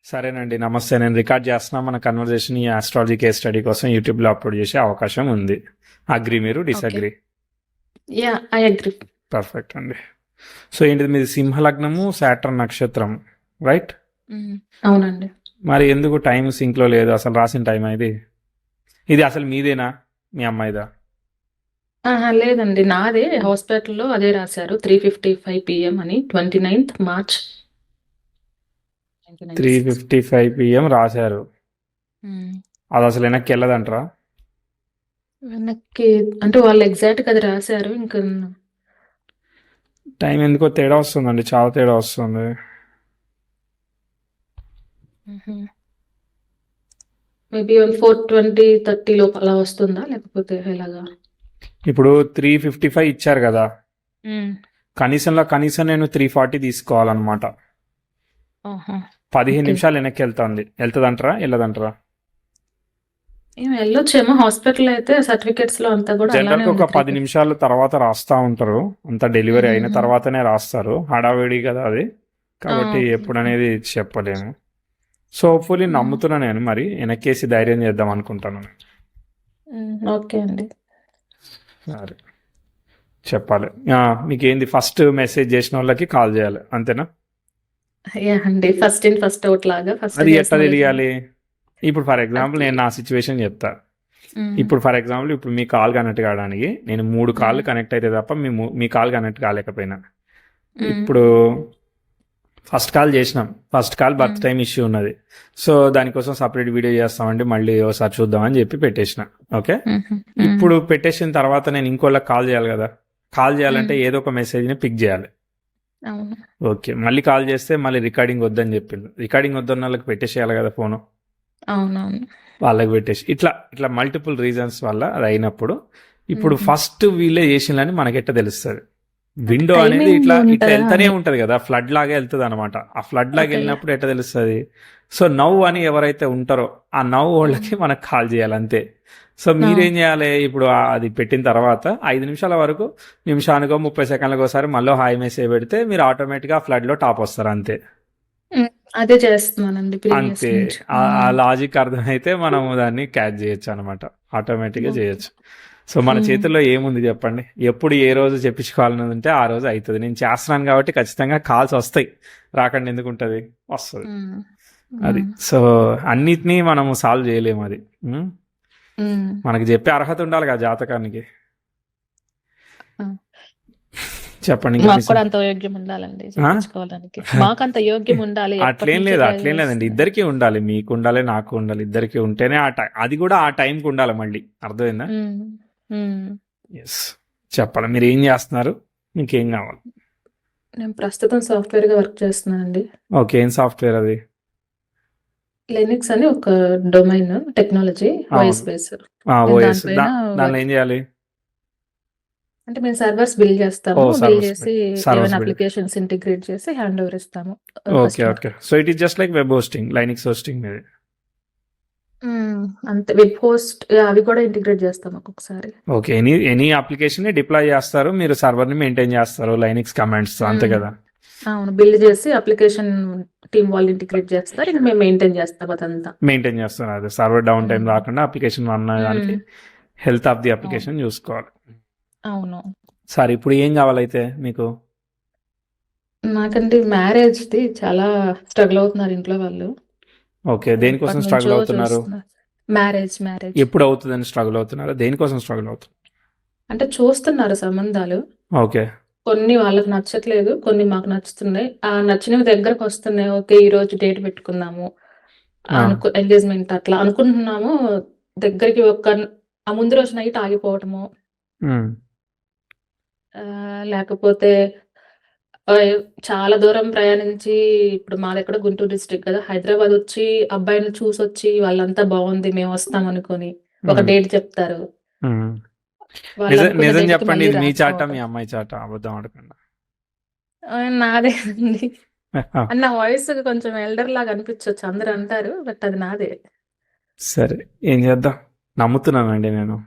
సరేనండి. నమస్తే. నేను రికార్డ్ చేస్తున్నా. మన కన్వర్జేషన్ ఈ ఆస్ట్రాలజీ కేస్ స్టడీ కోసం యూట్యూబ్లో అప్లోడ్ చేసే అవకాశం ఉంది. అగ్రి మీరు okay. Disagree? Yeah! I agree. Perfect అండి. సో ఏంటిది మీది సింహలగ్నము సాటర్న్ నక్షత్రం రైట్? అవునండి. మరి ఎందుకు టైం సింక్లో లేదు? అసలు రాసిన టైం ఇది ఇది అసలు మీదేనా మీ అమ్మాయిదా? ఆహా! లేదండి. నాదే హాస్పిటల్‌లో అదే రాశారు. 3:55 PM అని 29th మార్చ్ 1996. 3:55 PM రాశారు. హ్మ్. అది అసలు వెనక్కి వెళ్ళదంటారా? వెనక్కి అంటే వాళ్ళు ఎగ్జాక్ట్‌గా అది రాశారు. ఇంకా టైం ఎందుకో తేడా వస్తుందండి, చాలా తేడా వస్తుంది. మేబీ 4:20, 30 లోపు అలా వస్తుందా? లేకపోతే ఎలాగా? ఇప్పుడు 3:55 ఇచ్చారు కదా, హ్మ్. కనీసం నేను 3:40 తీసుకోవాలన్నమాట. ఆహా! 15 ఓకే. నిమిషాలు వెనక్కి వెళ్తుందంటారా వెళ్ళదంటారా? ఏం వెళ్ళొచ్చేమో హాస్పిటల్ అయితే సర్టిఫికేట్స్‌లో అంతా కూడా అలానే జనరల్గా ఉంది ఒక 10 3:50. నిమిషాల తర్వాత రాస్తా ఉంటారు, అంత డెలివరీ అయిన తర్వాతనే రాస్తారు. హడావిడి కదా అది, కాబట్టి ఓకే. ఎప్పుడు అనేది చెప్పలేము. సో హోప్ఫుల్లీ నమ్ముతున్నా నేను, మరి వెనక్కేసి ధైర్యం చేద్దాం అనుకుంటాను. ఓకే అండి. సరే చెప్పాలి. మీకు ఏంది, ఫస్ట్ మెసేజ్ చేసిన వాళ్ళకి కాల్ చేయాలి అంతేనా? యాహ్! అండి. ఫస్ట్ ఇన్ ఫస్ట్ ఔట్ లాగా ఫస్ట్ అది చేసిన ఎట్లా వాళ్ళకి. తెలియాలి? ఇప్పుడు ఫర్ ఎగ్జాంపుల్ అది నేను నా సిచ్యువేషన్ చెప్తా. హ్మ్. ఇప్పుడు ఫర్ ఎగ్జాంపుల్ ఇప్పుడు మీ కాల్ కనెక్ట్ కావడానికి నేను 3 కాళ్ళు కనెక్ట్ అయితే తప్ప మీ కాల్ కనెక్ట్ కాలేకపోయినా, ఇప్పుడు ఫస్ట్ కాల్ చేసినాం, first call birth time issue ఉన్నది, సో దానికోసం సపరేట్ వీడియో చేస్తామండి, మళ్ళీ ఒకసారి చూద్దామని చెప్పి పెట్టేసిన. ఓకే, ఇప్పుడు పెట్టేసిన తర్వాత నేను ఇంకోళ్ళకి కాల్ చేయాలి కదా. కాల్ చేయాలంటే ఏదో ఒక మెసేజ్ని పిక్ చేయాలి. అవును. ఓకే, మళ్ళీ కాల్ చేస్తే మళ్ళీ రికార్డింగ్ వద్దని చెప్పిండు. రికార్డింగ్ వద్దన్న వాళ్ళకి పెట్టేసేయాలి కదా ఫోను, అవునవును. వాళ్ళకి పెట్టేసి ఇట్లా ఇట్లా మల్టిపుల్ రీజన్స్ వల్ల అది అయినప్పుడు, ఇప్పుడు ఫస్ట్ వీళ్ళే చేసిందని మనకెట్ట తెలుస్తుంది? విండో అనేది టైమింగ్ ఇట్లా ఇట్లా ఉంటదా వెళ్తానే అని. ఉంటది కదా, ఫ్లడ్ లాగా వెళ్తుంది అనమాట. ఆ ఫ్లడ్ లాగా ఓకే. వెళ్ళినప్పుడు ఎట్లా తెలుస్తుంది? సో నవ్వు అని ఎవరైతే ఉంటారో ఆ నవ్వు వాళ్ళకి మనకు కాల్ చేయాలి అంతే. సో మీరేం చేయాలి ఇప్పుడు, అది పెట్టిన తర్వాత 5 నిమిషాల వరకు, నిమిషానికో 30 సెకండ్లకు ఒకసారి మళ్ళీ హాయ్ మెసేజ్ పెడితే మీరు ఆటోమేటిక్గా ఫ్లడ్లో టాప్ వస్తారు అంతే. అదే చేస్తున్నానండి ప్రీవియస్ అంతే. నుంచి. ఆ లాజిక్ అర్థమైతే మనము దాన్ని క్యాచ్ చేయొచ్చు అనమాట, ఆటోమేటిక్గా ఓకే. చేయొచ్చు. సో మన చేతుల్లో ఏముంది చెప్పండి? ఎప్పుడు ఏ రోజు చెప్పించుకోవాలని ఉంటే ఆ రోజు అవుతుంది. నేను చేస్తున్నాను కాబట్టి ఖచ్చితంగా కాల్స్ వస్తాయి, రాకుండా ఎందుకు ఉంటుంది? వస్తుంది. అది సో అన్నిటినీ మనము సాల్వ్ చేయలేము అది. మనకి చెప్పే అర్హత ఉండాలి కదా జాతకానికి. చెప్పండి ఇంకా. మాకు కూడా అంత యోగ్యం ఉండాలండి చెప్పించుకోవడానికి. మాకు అంత యోగ్యం ఉండాలి. అట్లేం లేదండి. ఇద్దరికీ ఉండాలి, మీకు ఉండాలి, నాకు ఉండాలి, ఇద్దరికి ఉంటేనే అది కూడా ఆ టైంకి ఉండాలి మళ్ళీ. అర్థమైందా? ఎస్. చెప్పాలి, మీరు ఏం చేస్తున్నారు, మీకేం కావాలి? నేను ప్రస్తుతం సాఫ్ట్వేర్ గా వర్క్ చేస్తున్నానండి. ఓకే, ఏం సాఫ్ట్వేర్ అది? లెనిక్స్ అని ఒక domain technology, voice base. OS. దానిపైన దానిలో ఏం చేయాలి? అంటే మేము సర్వర్స్ బిల్డ్ చేస్తాము. బిల్డ్ సర్వర్స్ చేసి సర్వర్స్ ఏమైనా బిల్డ్. అప్లికేషన్స్ ఇంటిగ్రేట్ చేసి హ్యాండ్ ఓవర్ ఇస్తాము okay okay. So it is just like web hosting, Linux hosting మీద. అంతే. వెబ్ హోస్ట్ అవి కూడా ఇంటిగ్రేట్ చేస్తాం ఒక్కొక్కసారి. ఓకే, ఎనీ అప్లికేషన్ ని డిప్లాయ్ చేస్తారు, మీరు సర్వర్ ని మెయింటైన్ చేస్తారు లైనిక్స్ కమాండ్స్, అంతే కదా? అవును. బిల్డ్ చేసి అప్లికేషన్ టీమ్ వాళ్ళు ఇంటిగ్రేట్ చేస్తారు. ఇంకా మేము మెయింటైన్ చేస్తాం అదంతా. మెయింటైన్ చేస్తారు, అదే సర్వర్ డౌన్ టైం రాకుండా అప్లికేషన్ రన్ అయ్యడానికి హెల్త్ ఆఫ్ ది అప్లికేషన్ చూసుకోవాలి. అవును. సరే, ఇప్పుడు ఏం కావాలైతే మీకు? నాకంటే మ్యారేజ్ది చాలా స్ట్రగుల్ అవుతున్నారు ఇంట్లో వాళ్ళు. ఓకే, దేనికోసం స్ట్రగుల్ అవుతున్నారు? మ్యారేజ్ ఎప్పుడు అవుతుందని స్ట్రగుల్ అవుతున్నారు? దేనికోసం స్ట్రగుల్ అవుతున్నారు? అంటే చూస్తున్నారు సంబంధాలు. ఓకే. కొన్ని వాళ్ళకి నచ్చట్లేదు, కొన్ని మాకు నచ్చుతున్నాయి. ఆ నచ్చినవి దగ్గరకు వస్తున్నాయి. ఓకే, ఈ రోజు డేట్ పెట్టుకుందాము ఎంగేజ్మెంట్ అట్లా అనుకుంటున్నాము. దగ్గరికి ఆ ముందు రోజు నైట్ ఆగిపోవటము, లేకపోతే చాలా దూరం ప్రయాణించి, ఇప్పుడు మాదెక్కడ గుంటూరు డిస్ట్రిక్ట్ కదా, హైదరాబాద్ వచ్చి అబ్బాయిని చూసొచ్చి వాళ్ళంతా బాగుంది మేము వస్తాం అనుకొని ఒక డేట్ చెప్తారు. నిజం చెప్పండి, ఇది మీ చాట మీ అమ్మాయి చాట? అబద్ధం ఆడకుండా. నాదే అండి. నా వాయిస్ కొంచెం ఎల్డర్ లాగా అనిపించవచ్చు, అందరూ అంటారు, బట్ అది నాదే. సరే, ఏం చేద్దాం, నమ్ముతున్నానండి నేను.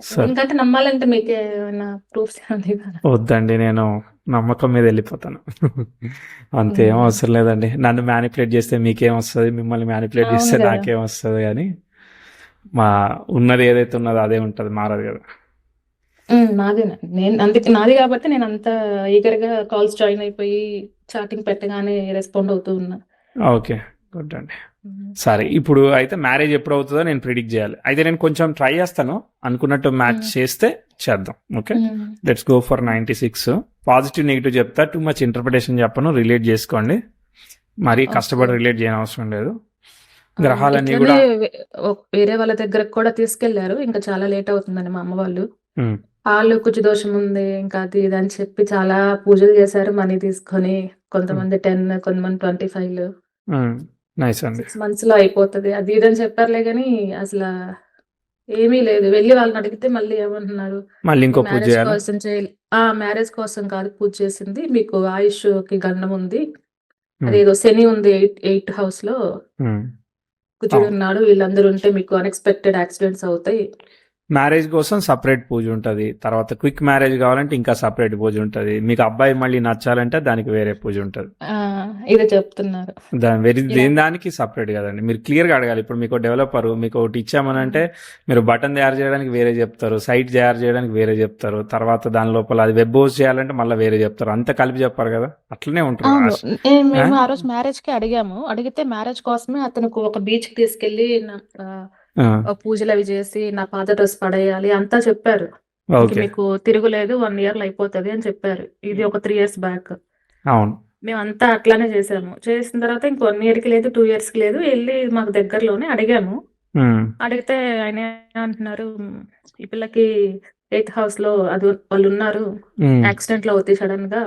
సరే. ఇంకంటే నమ్మాలంటే మీకు ఏమైనా ప్రూఫ్స్ ఉంది కదా? వద్దండి, నేను నమ్మకం మీద వెళ్ళిపోతాను. అంతేం ఉమ్, అవసరం లేదండి. నన్ను మ్యానిపులేట్ చేస్తే మీకేం వస్తుంది, మిమ్మల్ని మ్యానిపులేట్ అవును చేస్తే కదా. నాకేం వస్తుంది, కానీ మా ఉన్నది ఏదైతే ఉన్నదో అదే ఉంటుంది, మారదు కదా. నాదేనండి. నేను అందుకే నాది కాబట్టి నేను అంత ఈగర్ గా కాల్స్ జాయిన్ అయిపోయి చాటింగ్ పెట్టగానే రెస్పాండ్ అవుతూ ఉన్నా. ఓకే, గుడ్ అండి. ఉమ్, సరే, ఇప్పుడు అయితే మ్యారేజ్ ఎప్పుడు అవుతుందో నేను ప్రిడిక్ట్ చేయాలి. అయితే నేను కొంచెం ట్రై చేస్తాను, అనుకున్నట్టు మ్యాచ్ ఉమ్, చేస్తే చేద్దాం. Okay, um. Let's go for 96. Positive negative చెప్తా, టూ మచ్ ఇంటర్ప్రిటేషన్ చెప్పను, రిలేట్ చేసుకోండి. మరీ ఓకే. కష్టపడి రిలేట్ చేయని అవసరం లేదు. గ్రహాలన్నీ ఇట్లనే కూడా వేరే వాళ్ళ దగ్గరకు కూడా తీసుకెళ్లారు. ఇంకా చాలా లేట్ అవుతుందని మా అమ్మ వాళ్ళు. ఉమ్, వాళ్ళు కుజ దోషం ఉంది ఇంకా అది ఇది అని చెప్పి చాలా పూజలు చేశారు మనీ తీసుకొని. ఉమ్, కొంతమంది 10, కొంతమంది 25. నైస్ అండి. 6 months లో అయిపోతది. అది ఇది అని చెప్పారులే గాని అసల ఏమీ లేదు. వెళ్లి వాళ్ళని అడిగితే మళ్ళీ ఏమంటున్నారు, మళ్ళీ మీ ఇంకో పూజ మ్యారేజ్ చేయాలా? కోసం మ్యారేజ్ కోసం కాదు పూజ చేసింది. మీకు ఆయుష్‌కి గండం ఉంది. ఉమ్, అదేదో శని ఉంది 8th house లో. ఉమ్. కుజుడు ఉన్నాడు. వీళ్ళందరూ ఉంటే మీకు అన్‌ఎక్స్‌పెక్టెడ్ యాక్సిడెంట్స్ అవుతాయి. మ్యారేజ్ కోసం సపరేట్ పూజ ఉంటుంది, తర్వాత క్విక్ మ్యారేజ్ కావాలంటే ఇంకా సపరేట్ పూజ ఉంటుంది, మీకు అబ్బాయి మళ్ళీ నచ్చాలంటే దానికి వేరే పూజ ఉంటుంది. ఆ! ఇది చెప్తున్నారు. ఇలా దేని దానికి సపరేట్ కదండి. మీరు క్లియర్గా అడగాలి. ఇప్పుడు మీకు డెవలపర్ మీకు ఒకటి ఇచ్చామనంటే హ్మ్. మీరు బటన్ తయారు చేయడానికి వేరే చెప్తారు, సైట్ తయారు చేయడానికి వేరే చెప్తారు, తర్వాత దాని లోపల అది వెబ్ హోస్ట్ చేయాలంటే మళ్ళీ వేరే చెప్తారు, అంతా కలిపి చెప్పారు కదా. అట్లనే ఉంటారు. అవును. ఆ? మేము ఆ రోజు మ్యారేజ్‌కి అడిగాము. అడిగితే మ్యారేజ్ కోసమే అతనికి ఒక బీచ్‌కి తీసుకెళ్ళి ఆ, పూజలవి చేసి నా పాత డ్రెస్ పడేయాలి అంతా చెప్పారు. ఇంక ఓకే, మీకు తిరుగులేదు 1 year'లో అయిపోతది అని చెప్పారు. ఇది ఒక 3 years బ్యాక్. అవును. మేమంతా అట్లానే చేసాము. చేసిన తర్వాత ఇంక 1 year'కి లేదు, 2 years'కి లేదు. ఎళ్లి మాకు దగ్గరలోనే అడిగాము. ఉమ్, అడిగితే ఆయన ఏమంటున్నారు, ఈ పిల్లకి 8th హౌస్‌లో అది వాళ్ళున్నారు. ఉమ్, యాక్సిడెంట్‌లో అవుతాయి సడెన్‌గా.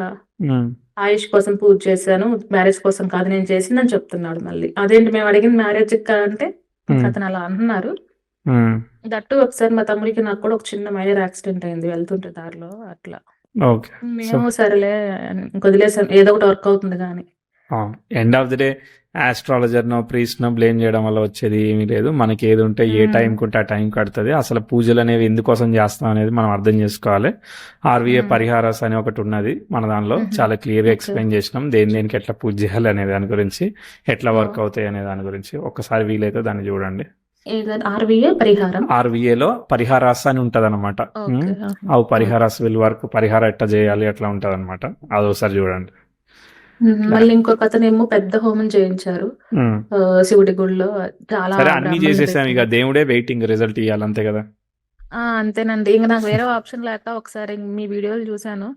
ఉమ్, ఆయుష్ కోసం పూజ చేశాను. మ్యారేజ్ కోసం కాదు నేను చేసిందని చెప్తున్నాడు మళ్ళీ. అదేంటి మేము అడిగింది మ్యారేజ్‌కి అంటే ఇంక ఉమ్, అతను అలా అంటున్నారు. ఉమ్. దట్టు ఒకసారి మా తమ్ముడికి నాకు కూడా ఒక చిన్న మైనర్ యాక్సిడెంట్ అయింది వెళ్తుంటే దారిలో అట్లా. ఓకే. సో మేము సరేలే ఇంక వదిలేసాం. ఏదో ఒకటి వర్క్ అవుతుంది గాని. ఎండ్ ఆఫ్ ది డే ఆస్ట్రాలజర్నో ప్రీస్ట్నో బ్లేమ్ చేయడం వల్ల వచ్చేది ఏమీ లేదు. మనకి ఏది ఉంటే ఏ హ్మ్. టైంకి ఉంటే ఆ టైంకి కడుతుంది. అసలు పూజలు అనేవి ఎందుకోసం చేస్తాం అనేది మనం అర్థం చేసుకోవాలి. ఆర్వీఏ హ్మ్. పరిహారాస్ అని ఒకటి ఉన్నది మన దానిలో, హుహు. చాలా క్లియర్గా ఓకే. ఎక్స్ప్లెయిన్ చేసినాం దేనికి ఎట్లా పూజ చేయాలి అనే దాని గురించి, ఎట్లా వర్క్ ఓహ్! అవుతాయి అనే దాని గురించి. ఒక్కసారి వీలైతే దాన్ని చూడండి. ఏదది ఆర్‌వీఏ పరిహారం? ఆర్వీఏలో పరిహారాస్ అని ఉంటుంది అనమాట. ఓకే. ఆహా! అవి ఓకే. పరిహారాస్ వీల్ వర్క్, పరిహారం ఎట్లా చేయాలి అట్లా ఉంటుంది అనమాట. అదొకసారి చూడండి. మళ్ళీ ఇంకొకతనేమో పెద్ద హోమం చేయించారు. ఉమ్. శివుడి గుడిలో చాలా సరే, అన్ని బ్రాహ్మణుల్ని చేసేసాం, పెట్టి. ఇక దేవుడే వెయిటింగ్ రిజల్ట్ ఇవ్వాలి, అంతే కదా. అంతేనండి. ఇంక నాకు వేరే ఆప్షన్ లేక ఒకసారి మీ వీడియోలు చూసాను.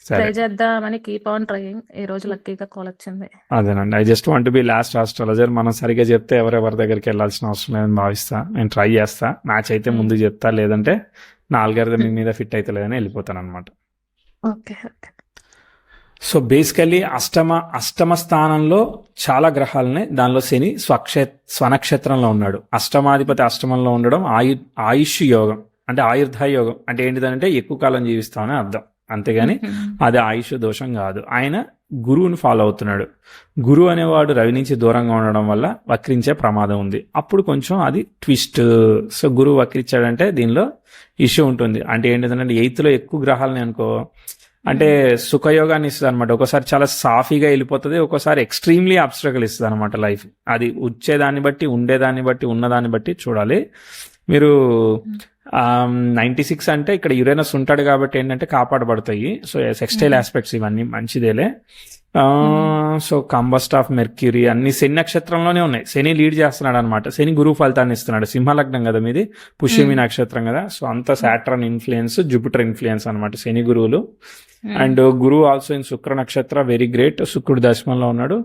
ట్రై సరే, చేద్దామని కీప్ ఆన్ ట్రయింగ్. ఈ రోజు లక్కీగా కాల్ వచ్చింది. అదేనండి. I just want be last astrologer. మనం సరిగ్గా చెప్తే ఎవరెవరి దగ్గరికి వెళ్ళాల్సిన అవసరం లేదని భావిస్తా. నేను ట్రై చేస్తా, మ్యాచ్ అయితే హ్మ్. ముందు చెప్తా, లేదంటే నా ఆల్గారిథం మీ మీద ఫిట్ అయితే లేదని వెళ్ళిపోతాను అనమాట. ఓకే. ఓకే. సో బేసికల్లీ అష్టమ స్థానంలో చాలా గ్రహాలనే, దానిలో శని స్వనక్షత్రంలో ఉన్నాడు. అష్టమాధిపతి అష్టమంలో ఉండడం ఆయుష్ యోగం, అంటే ఆయుర్ధాయ యోగం అంటే ఏంటిదంటే ఎక్కువ కాలం జీవిస్తామని అర్థం, అంతేగాని హుహు. అది ఆయుష్ దోషం కాదు. ఆయన గురువుని ఫాలో అవుతున్నాడు. గురువు అనేవాడు రవి నుంచి దూరంగా ఉండడం వల్ల వక్రించే ప్రమాదం ఉంది. అప్పుడు కొంచెం అది ట్విస్ట్. సో గురువు వక్రించాడంటే దీనిలో ఇష్యూ ఉంటుంది. అంటే ఏంటిదంటే 8th లో ఎక్కువ గ్రహాలని అనుకో, అంటే సుఖయోగాన్ని ఇస్తుంది అనమాట. ఒకసారి చాలా సాఫీగా వెళ్ళిపోతుంది, ఒక్కోసారి ఎక్స్ట్రీమ్లీ అబ్స్ట్రగల్ ఇస్తుంది అనమాట లైఫ్. అది వచ్చేదాన్ని బట్టి, ఉండేదాన్ని బట్టి, ఉన్నదాన్ని బట్టి చూడాలి. మీరు 96 అంటే ఇక్కడ యురేనస్ ఉంటాడు కాబట్టి ఏంటంటే కాపాడబడతాయి. సో సెక్స్టైల్ ఆస్పెక్ట్స్ ఇవన్నీ మంచిదేలే. సో కంబస్ట్ ఆఫ్ మెర్క్యూరీ అన్ని శని నక్షత్రంలోనే ఉన్నాయి. శని లీడ్ చేస్తున్నాడు అనమాట. శని గురువు ఫలితాన్ని ఇస్తున్నాడు. సింహలగ్నం కదా మీది, పుష్యమి నక్షత్రం కదా. సో అంత సాటర్న్ ఇన్ఫ్లుయెన్స్, జూపిటర్ ఇన్ఫ్లుయెన్స్ అనమాట శని గురువులు. అండ్ గురువు ఆల్సో ఇన్ శుక్ర నక్షత్ర, వెరీ గ్రేట్. శుక్రుడు దశమంలో ఉన్నాడు.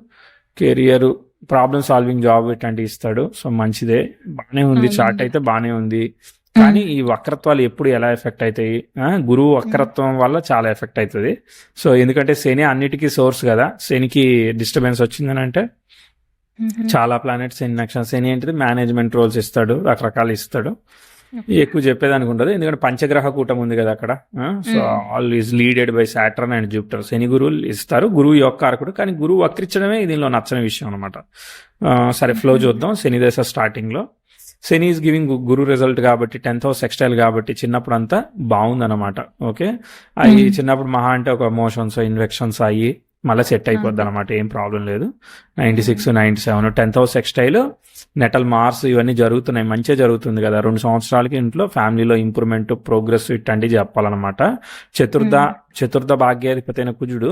కెరియర్, ప్రాబ్లమ్ సాల్వింగ్ జాబ్ ఇట్లాంటివి ఇస్తాడు. సో మంచిదే, బాగానే ఉంది. చార్ట్ అయితే బాగానే ఉంది. కానీ ఈ వక్రత్వాలు ఎప్పుడు ఎలా ఎఫెక్ట్ అవుతాయి, గురువు వక్రత్వం వల్ల చాలా ఎఫెక్ట్ అవుతుంది. సో ఎందుకంటే శని అన్నిటికీ సోర్స్ కదా. శనికి డిస్టర్బెన్స్ వచ్చిందని అంటే చాలా ప్లానెట్స్ శని నక్షత్రం. శని ఏంటిది మేనేజ్మెంట్ రోల్స్ ఇస్తాడు, రకరకాలు ఇస్తాడు. ఎక్కువ చెప్పేదానికి ఉండదు, ఎందుకంటే పంచగ్రహ కూటం ఉంది కదా అక్కడ. So all is leaded by Saturn and Jupiter. Shani గురువులు ఇస్తారు, గురువు యొక్క కారకుడు. కానీ గురువు వక్రించడమే దీనిలో నచ్చని విషయం అనమాట. సరే, ఫ్లో చూద్దాం. శని దశ స్టార్టింగ్ లో శని ఈజ్ గివింగ్ గురు రిజల్ట్ కాబట్టి 10th హౌస్ సెక్స్టైల్ కాబట్టి చిన్నప్పుడు అంతా బాగుందన్నమాట. ఓకే, అవి చిన్నప్పుడు మహా అంటే ఒక మోషన్స్ ఇన్ఫెక్షన్స్ అయ్యి మళ్ళీ సెట్ అయిపోద్ది అనమాట, ఏం ప్రాబ్లం లేదు. 96 97 10th house sextile natal Mars ఇవన్నీ జరుగుతున్నాయి, మంచిగా జరుగుతుంది కదా. 2 సంవత్సరాలకి ఇంట్లో ఫ్యామిలీలో ఇంప్రూవ్మెంట్ ప్రోగ్రెస్ ఇట్లాంటివి చెప్పాలన్నమాట. చతుర్థ భాగ్యాధిపతి అయిన కుజుడు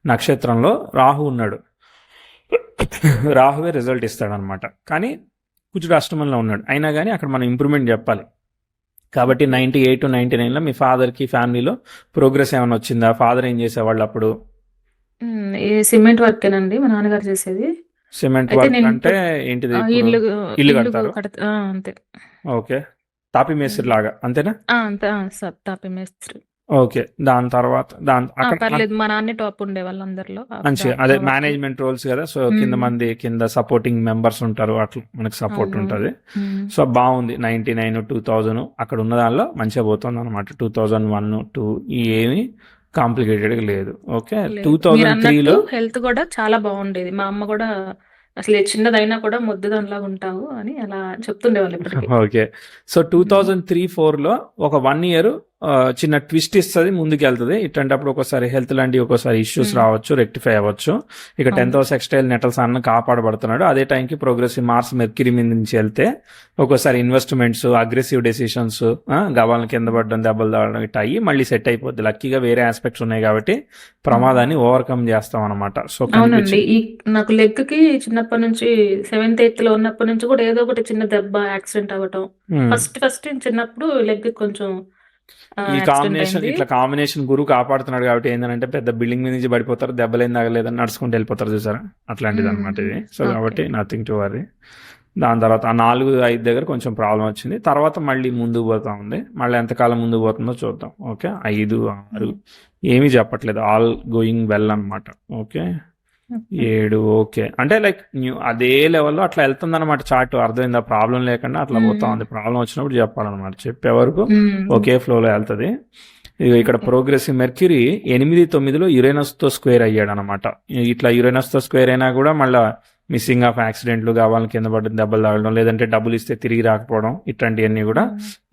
నక్షత్రంలో రాహు ఉన్నాడు. రాహువే రిజల్ట్ ఇస్తాడనమాట. కానీ కుజుడు అష్టమంలో ఉన్నాడు, అయినా కానీ అక్కడ మనం ఇంప్రూవ్మెంట్ చెప్పాలి. కాబట్టి 98 99లో మీ ఫాదర్కి ఫ్యామిలీలో ప్రోగ్రెస్ ఏమైనా వచ్చిందా? ఫాదర్ ఏం చేసేవాళ్ళు అప్పుడు? ఈ సిమెంట్ వర్కేనండి మా నాన్నగారు చేసేది. సిమెంట్ అయితే వర్క్ నేను అంటే ఏంటిది? ఇప్పుడు ఇల్లు ఇల్లు ఇల్లు కడతారు. అంతే. ఓకే, తాపి మేస్త్రి లాగా అంతేనా? అంతే తాపి మేస్త్రి. ఓకే, దాని తర్వాత అక్కడ పర్లేదు, మా నాన్నే టాప్ ఉండేవాళ్ళు అందరిలో. మంచిగా అదే మేనేజ్మెంట్ రోల్స్ కదా. సో కింద సపోర్టింగ్ మెంబర్స్ ఉంటారు, అట్లా మనకి సపోర్ట్ ఉంటుంది. సో బాగుంది. 99 2000 అక్కడ ఉన్న దానిలో మంచిగా పోతుంది అనమాట. 2001 2 ఏమి కాంప్లికేటెడ్ లేదు. ఓకే, 2003లో హెల్త్ కూడా చాలా బాగుండేది. మా అమ్మ కూడా అసలు చిన్నదైనా కూడా ముద్దదానిలాగా ఉంటావు అని అలా చెప్తుండేవాళ్ళు ఇప్పటికీ. ఓకే, సో 2003-4లో ఒక 1 year చిన్న ట్విస్ట్ ఇస్తుంది, ముందుకు వెళ్తుంది. ఇట్లాంటప్పుడు ఒకసారి హెల్త్ లాంటి ఒకసారి ఇష్యూస్ రావచ్చు, రెక్టిఫై అవ్వచ్చు. ఇక 10th హౌస్ సెక్స్టైల్ నెటల్స్ అన్న కాపాడబడుతున్నాడు. అదే టైంకి ప్రోగ్రెసివ్ మార్స్ మెర్క్యూరీ మీద నుంచి వెళ్తే ఒక్కోసారి ఇన్వెస్ట్మెంట్స్, అగ్రెసివ్ డెసిషన్స్, గవాలను కింద పడడం, దెబ్బలు తాగడం ఇట్లా అయ్యి మళ్ళీ సెట్ అయిపోద్ది. లక్కీగా వేరే ఆస్పెక్ట్స్ ఉన్నాయి కాబట్టి ప్రమాదాన్ని ఓవర్కమ్ చేస్తాం అనమాట. సో అవునండి, నాకు లెగ్ కి చిన్నప్పటి నుంచి 7th 8th లో ఉన్నప్పటి నుంచి కూడా ఏదో ఒకటి చిన్న దెబ్బ, యాక్సిడెంట్ అవ్వటం. ఫస్ట్ చిన్నప్పుడు లెగ్ కొంచెం ఈ కాంబినేషన్ ఇట్లా కాంబినేషన్ గురువు కాపాడుతున్నాడు కాబట్టి ఏంటంటే పెద్ద బిల్డింగ్ మీద నుంచి పడిపోతారు, దెబ్బలు ఏం తగలేదని నడుచుకుంటూ వెళ్ళిపోతారు, చూసారా? అట్లాంటిది అనమాట ఇది. సో కాబట్టి నథింగ్ టు వరీ. దాని తర్వాత ఆ 4 5 దగ్గర కొంచెం ప్రాబ్లం వచ్చింది. తర్వాత మళ్ళీ ముందుకు పోతా ఉంది. మళ్ళీ ఎంతకాలం ముందుకు పోతుందో చూద్దాం. ఓకే, 5 6 ఏమీ చెప్పట్లేదు, ఆల్ గోయింగ్ వెల్ అనమాట. ఓకే, 7 ఓకే అంటే లైక్ అదే లెవెల్లో అట్లా వెళ్తుంది అనమాట. చార్ట్ అర్థమైందా? ప్రాబ్లం లేకుండా అట్లా పోతా ఉంది. ప్రాబ్లం వచ్చినప్పుడు చెప్పాలన్నమాట, చెప్పే వరకు ఒకే ఫ్లోలో వెళ్తుంది. ఇక్కడ ప్రోగ్రెసివ్ మెర్క్యూరీ 8 9లో యురేనస్తో స్క్వేర్ అయ్యాడు అనమాట. ఇట్లా యురేనస్తో స్క్వేర్ అయినా కూడా మళ్ళీ మిస్సింగ్ ఆఫ్ యాక్సిడెంట్లు, కావాలని కింద పడి దెబ్బలు తాగడం, లేదంటే డబ్బులు ఇస్తే తిరిగి రాకపోవడం, ఇట్లాంటివన్నీ కూడా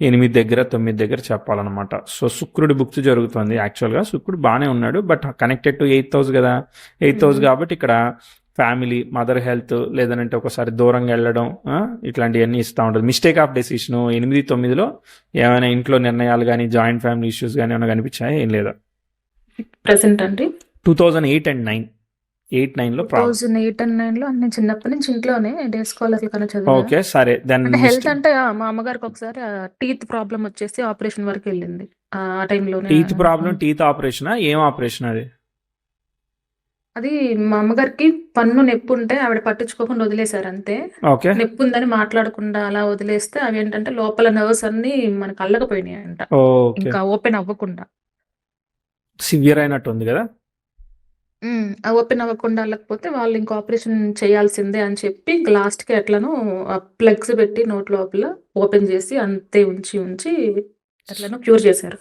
8 దగ్గర 9 దగ్గర చెప్పాలన్నమాట. సో శుక్రుడి బుక్స్ జరుగుతుంది. యాక్చువల్గా శుక్రుడు బాగానే ఉన్నాడు, but connected to 8th house కదా. 8th హౌస్ కాబట్టి ఇక్కడ ఫ్యామిలీ, మదర్ హెల్త్, లేదంటే ఒకసారి దూరంగా వెళ్ళడం, ఇట్లాంటివన్నీ ఇస్తూ ఉంటుంది. మిస్టేక్ ఆఫ్ డెసిషన్ 8 9లో ఏమైనా ఇంట్లో నిర్ణయాలు కానీ, జాయింట్ ఫ్యామిలీ ఇష్యూస్ కానీ ఏమైనా కనిపించాయా? ఏం లేదా? ప్రెసెంట్ అండి 2008 and 9 8 9లో 2008 and 9లో నేను చిన్నప్పటి నుంచి ఇంట్లోనే డే స్కాలర్లు కన్నా చదివాను. ఓకే, సరే. దెన్ హెల్త్ అంటే మా అమ్మగారికి ఒకసారి టీత్ ప్రాబ్లం వచ్చేసి ఆపరేషన్ వరకు వెళ్ళింది. ఆ టైంలో టీత్ ప్రాబ్లం, టీత్ ఆపరేషన్, ఏం ఆపరేషన్ అది? అది మా అమ్మగారికి పన్ను నొప్పి ఉంటే ఆవిడ పట్టించుకోకుండా వదిలేశారు అంతే. ఓకే, నొప్పి ఉందని మాట్లాడకుండా అలా వదిలేస్తే అవి ఏంటంటే లోపల నర్వ్స్ అన్ని మనకు అల్లకపోయినాయి అంట, ఇంకా ఓపెన్ అవ్వకుండా. సివియర్ అయినట్టు ఉంది కదా. ఓపెన్ అవ్వకుండా వెళ్ళకపోతే వాళ్ళు ఇంకా ఆపరేషన్ చేయాల్సిందే అని చెప్పి ఇంకా లాస్ట్కి ఎట్లను ప్లగ్స్ పెట్టి నోట్ లోపల ఓపెన్ చేసి అంతే ఉంచి ఎట్లను క్యూర్ చేశారు.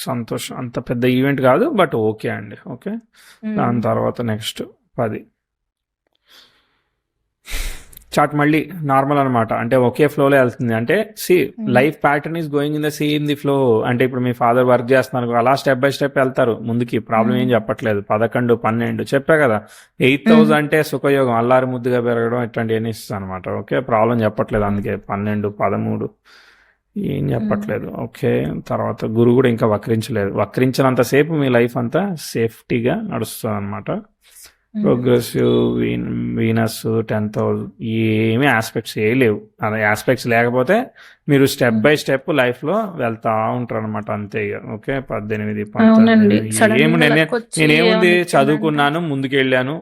సంతోషం. అంత పెద్ద ఈవెంట్ కాదు, బట్ ఓకే అండి. ఓకే, దాని తర్వాత నెక్స్ట్ 10 చార్ట్ మళ్ళీ నార్మల్ అనమాట. అంటే ఒకే ఫ్లోలో వెళ్తుంది. అంటే life pattern is going in the same the flow. అంటే ఇప్పుడు మీ ఫాదర్ వర్క్ చేస్తున్నారు, అలా స్టెప్ బై స్టెప్ వెళ్తారు ముందుకి. ప్రాబ్లం ఏం చెప్పట్లేదు. 11 12 చెప్పా కదా. 8th హౌస్ అంటే సుఖయోగం, అల్లారి ముద్దుగా పెరగడం, ఇట్లాంటివన్నీ ఇస్తుంది అనమాట. ఓకే, ప్రాబ్లం చెప్పట్లేదు. అందుకే 12 13 ఏం చెప్పట్లేదు. ఓకే, తర్వాత గురువు కూడా ఇంకా వక్రించలేదు. వక్రించినంతసేపు మీ లైఫ్ అంతా సేఫ్టీగా నడుస్తుంది అనమాట. ప్రోగ్రెసివ్ వీనస్ 10th హౌస్ ఏమీ ఆస్పెక్ట్స్ ఏ లేవు. అదే ఆస్పెక్ట్స్ లేకపోతే మీరు స్టెప్ బై స్టెప్ లైఫ్ లో వెళ్తా ఉంటారు అనమాట, అంతే ఇక. ఓకే, 18 19 ఏమి నేనేముంది, చదువుకున్నాను, ముందుకెళ్ళాను,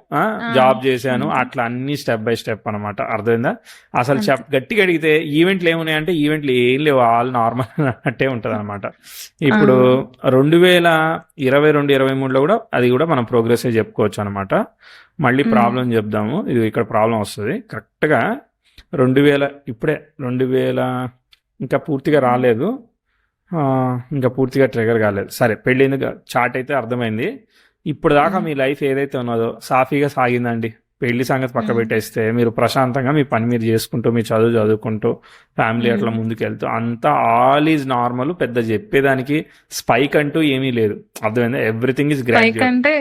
జాబ్ చేశాను, అట్లా అన్ని స్టెప్ బై స్టెప్ అనమాట. అర్థమైందా? అసలు గట్టిగా అడిగితే ఈవెంట్లు ఏమున్నాయంటే ఈవెంట్లు ఏం లేవు, ఆల్ నార్మల్ అన్నట్టే ఉంటది అనమాట. ఇప్పుడు 2022 23లో కూడా అది కూడా మనం ప్రోగ్రెసివ్ చెప్పుకోవచ్చు అనమాట. మళ్ళీ ప్రాబ్లం చెప్దాము. ఇది ఇక్కడ ప్రాబ్లం వస్తుంది కరెక్ట్గా 2000 ఇప్పుడే 2000 ఇంకా పూర్తిగా రాలేదు, ఇంకా పూర్తిగా ట్రిగర్ కాలేదు. సరే, పెళ్ళింది చార్ట్ అయితే అర్థమైంది. ఇప్పుడు దాకా మీ లైఫ్ ఏదైతే ఉన్నదో సాఫీగా సాగిందండి. పెళ్లి సంగతి పక్క పెట్టేస్తే మీరు ప్రశాంతంగా మీ పని మీరు చేసుకుంటూ మీ చదువు చదువుకుంటూ ఫ్యామిలీ అట్లా ముందుకెళ్తూ అంతా ఆల్ ఈజ్ నార్మల్. పెద్ద చెప్పేదానికి స్పైక్ అంటూ ఏమీ లేదు. అర్థమైందా? ఎవ్రీథింగ్ ఈజ్ పైకి గ్రాడ్యుయేట్. అంటే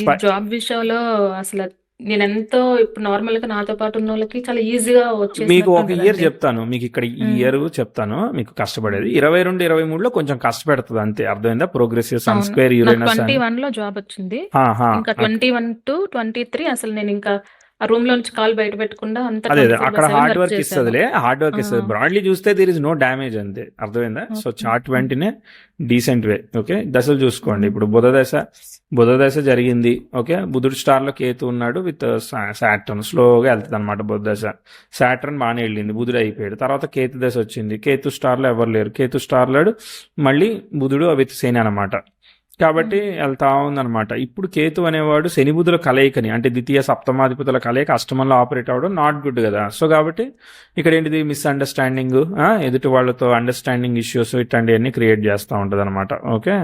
ఈ జాబ్ విషయంలో అసలు నేను ఎంతో ఇప్పుడు నార్మల్ గా నాతో పాటు ఉన్న వాళ్ళకి చాలా ఈజీగా మీకు వచ్చేసినట్టు ఒక ఇయర్ ఉంటదండి. చెప్తాను, మీకు ఇక్కడ ఈ ఇయర్ చెప్తాను మీకు కష్టపడేది 22, 23లో కొంచెం కష్టపెడుతుంది అంతే. అర్థమైందా? ప్రోగ్రెసివ్ సన్ అవును, స్క్వేర్ నాకు యురేనస్ అని 21 లో జాబ్ వచ్చింది. ఇంకా 21 to 23 అసలు నేను ఇంకా ఆ రూమ్ లో నుంచి కాల్ బయట పెట్టకుండా అంతా అదే 24/7 అక్కడ హార్డ్ వర్క్ వర్క్ చేశాను. ఇస్తుందిలే, హార్డ్ వర్క్ ఆ, ఇస్తుంది. బ్రాడ్లీ చూస్తే దీర్ ఇస్ నో డ్యామేజ్ అంతే. అర్థమైందా? So okay. చార్ట్ 20నే డీసెంట్ వే. ఓకే, దశలు చూసుకోండి. ఉమ్, ఇప్పుడు బుధదశ జరిగింది. ఓకే, బుధుడు స్టార్ లో కేతు ఉన్నాడు విత్ సాటర్న్. స్లోగా వెళ్తుంది అనమాట బుధదశ. సాటర్న్ బాగానే వెళ్ళింది, బుధుడు అయిపోయాడు. తర్వాత కేతు దశ వచ్చింది. కేతు స్టార్ లో ఎవరు లేరు, కేతు స్టార్ లేడు. మళ్ళీ బుధుడు విత్ శని అనమాట. కాబట్టి వెళ్తా ఉందన్నమాట. ఇప్పుడు కేతు అనేవాడు శని బుధుల కలయికని, అంటే ద్వితీయ సప్తమాధిపతుల కలయిక అష్టమంలో ఆపరేట్ అవ్వడం నాట్ గుడ్ కదా. సో కాబట్టి ఇక్కడ ఏంటిది మిస్అండర్స్టాండింగ్, ఎదుటి వాళ్ళతో అండర్స్టాండింగ్ ఇష్యూస్ ఇట్లాంటివన్నీ క్రియేట్ చేస్తూ ఉంటుంది అనమాట. ఓకే,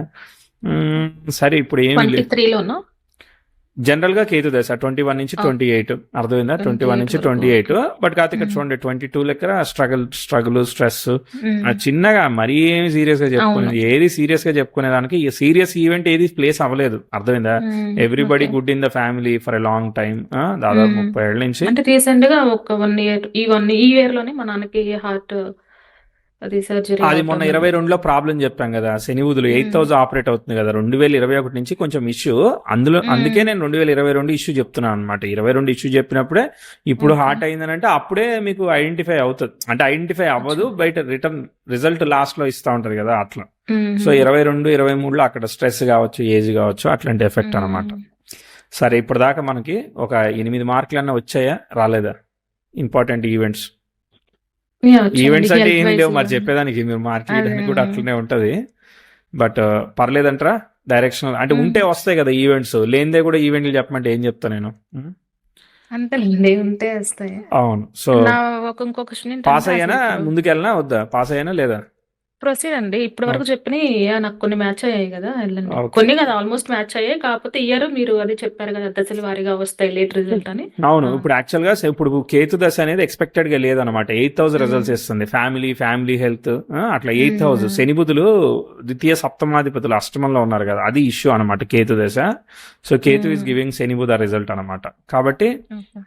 సరే ఇప్పుడు ఏమి లేదు 23 లోనా జనరల్ గా కేతు దశ 21 నుంచి 28. అర్థమైందా? 21 నుంచి 28 వరకు. 28. బట్ కాదు ఇక్కడ ఉమ్, చూడండి 22 లెక్క స్ట్రగుల్ స్ట్రెస్ ఉమ్, చిన్నగా మరీ ఏమి సీరియస్ గా అవును. చెప్పుకునేది ఏది సీరియస్ గా చెప్పుకునే దానికి సీరియస్ ఈవెంట్ ఏది ప్లేస్ అవ్వలేదు. అర్థమైందా? Everybody okay. Good in the family for a long time, దాదాపు 30 ఏళ్ళ నుంచి. అంటే రీసెంట్ గా ఒక 1 ఇయర్ ఈ ఇయర్ లోనే మా నాన్నకి హార్ట్ అది సర్జరీ అది మొన్న అవటం. 22లో ప్రాబ్లం చెప్పాం కదా, శని బుధులు 8th హౌస్ ఆపరేట్ అవుతుంది కదా 2021 నుంచి కొంచెం ఇష్యూ. అందుకే నేను 2022 ఇష్యూ చెప్తున్నాను అనమాట. 22 ఇష్యూ చెప్పినప్పుడే ఇప్పుడు ఓకే. హార్ట్ అయిందనంటే అప్పుడే మీకు ఐడెంటిఫై అవుతుంది. అంటే ఐడెంటిఫై అవ్వదు, బయట రిటర్న్ రిజల్ట్ లాస్ట్ లో ఇస్తా ఉంటది కదా అట్లా. సో 22, 23లో అక్కడ స్ట్రెస్ కావచ్చు, ఏజ్ కావచ్చు, అట్లాంటి ఎఫెక్ట్ అనమాట. సరే, ఇప్పుడు దాకా మనకి ఒక 8 మార్కులన్నా వచ్చాయా రాలేదా? ఇంపార్టెంట్ ఈవెంట్స్ ఈవెంట్స్ అంటే ఏమి లేవు మరి చెప్పేదానికి, మీరు మార్క్ చేయడానికి కూడా అట్లనే ఉంటది. బట్ పర్లేదంటారా? డైరెక్షన్ అంటే ఉంటే వస్తాయి కదా ఈవెంట్స్, లేనిదే కూడా ఈవెంట్లు చెప్పమంటే ఏం చెప్తా నేను? అంతేలేండి, ఉంటే వస్తాయి. అవును. సో నా ఇంకో క్వశ్చన్ పాస్ ఏంటంటే అయ్యానా, అసలు ఇప్పుడు ముందుకెళ్ళనా వద్దా? పాస్ అయ్యానా లేదా? ప్రొసీడ్ అండి. ఇప్పటి వరకు చెప్పిన నాకు కొన్ని మ్యాచ్ అయ్యాయి కదా, వెళ్ళండి. ఓకే, కొన్ని కదా ఆల్మోస్ట్ మ్యాచ్ అయ్యాయి. కాకపోతే ఇయర్ మీరు అది చెప్పారు కదా దశల వారీగా వస్తాయి లేట్ రిజల్ట్ అని. అవును. ఆ, ఇప్పుడు యాక్చువల్ గా ఇప్పుడు కేతు దశ అనేది ఎక్స్పెక్టెడ్ గా లేదనమాట. 8th హౌస్ ఉమ్, రిజల్ట్స్ ఇస్తుంది, ఫ్యామిలీ హెల్త్ అట్లా 8th హౌస్. ఉమ్, శని బుధులు ద్వితీయ సప్తమాధిపతులు అష్టమంలో ఉన్నారు కదా, అది ఇష్యూ అనమాట కేతు దశ. So Ketu is um, giving Shani Budha result అనమాట. కాబట్టి ఓకే.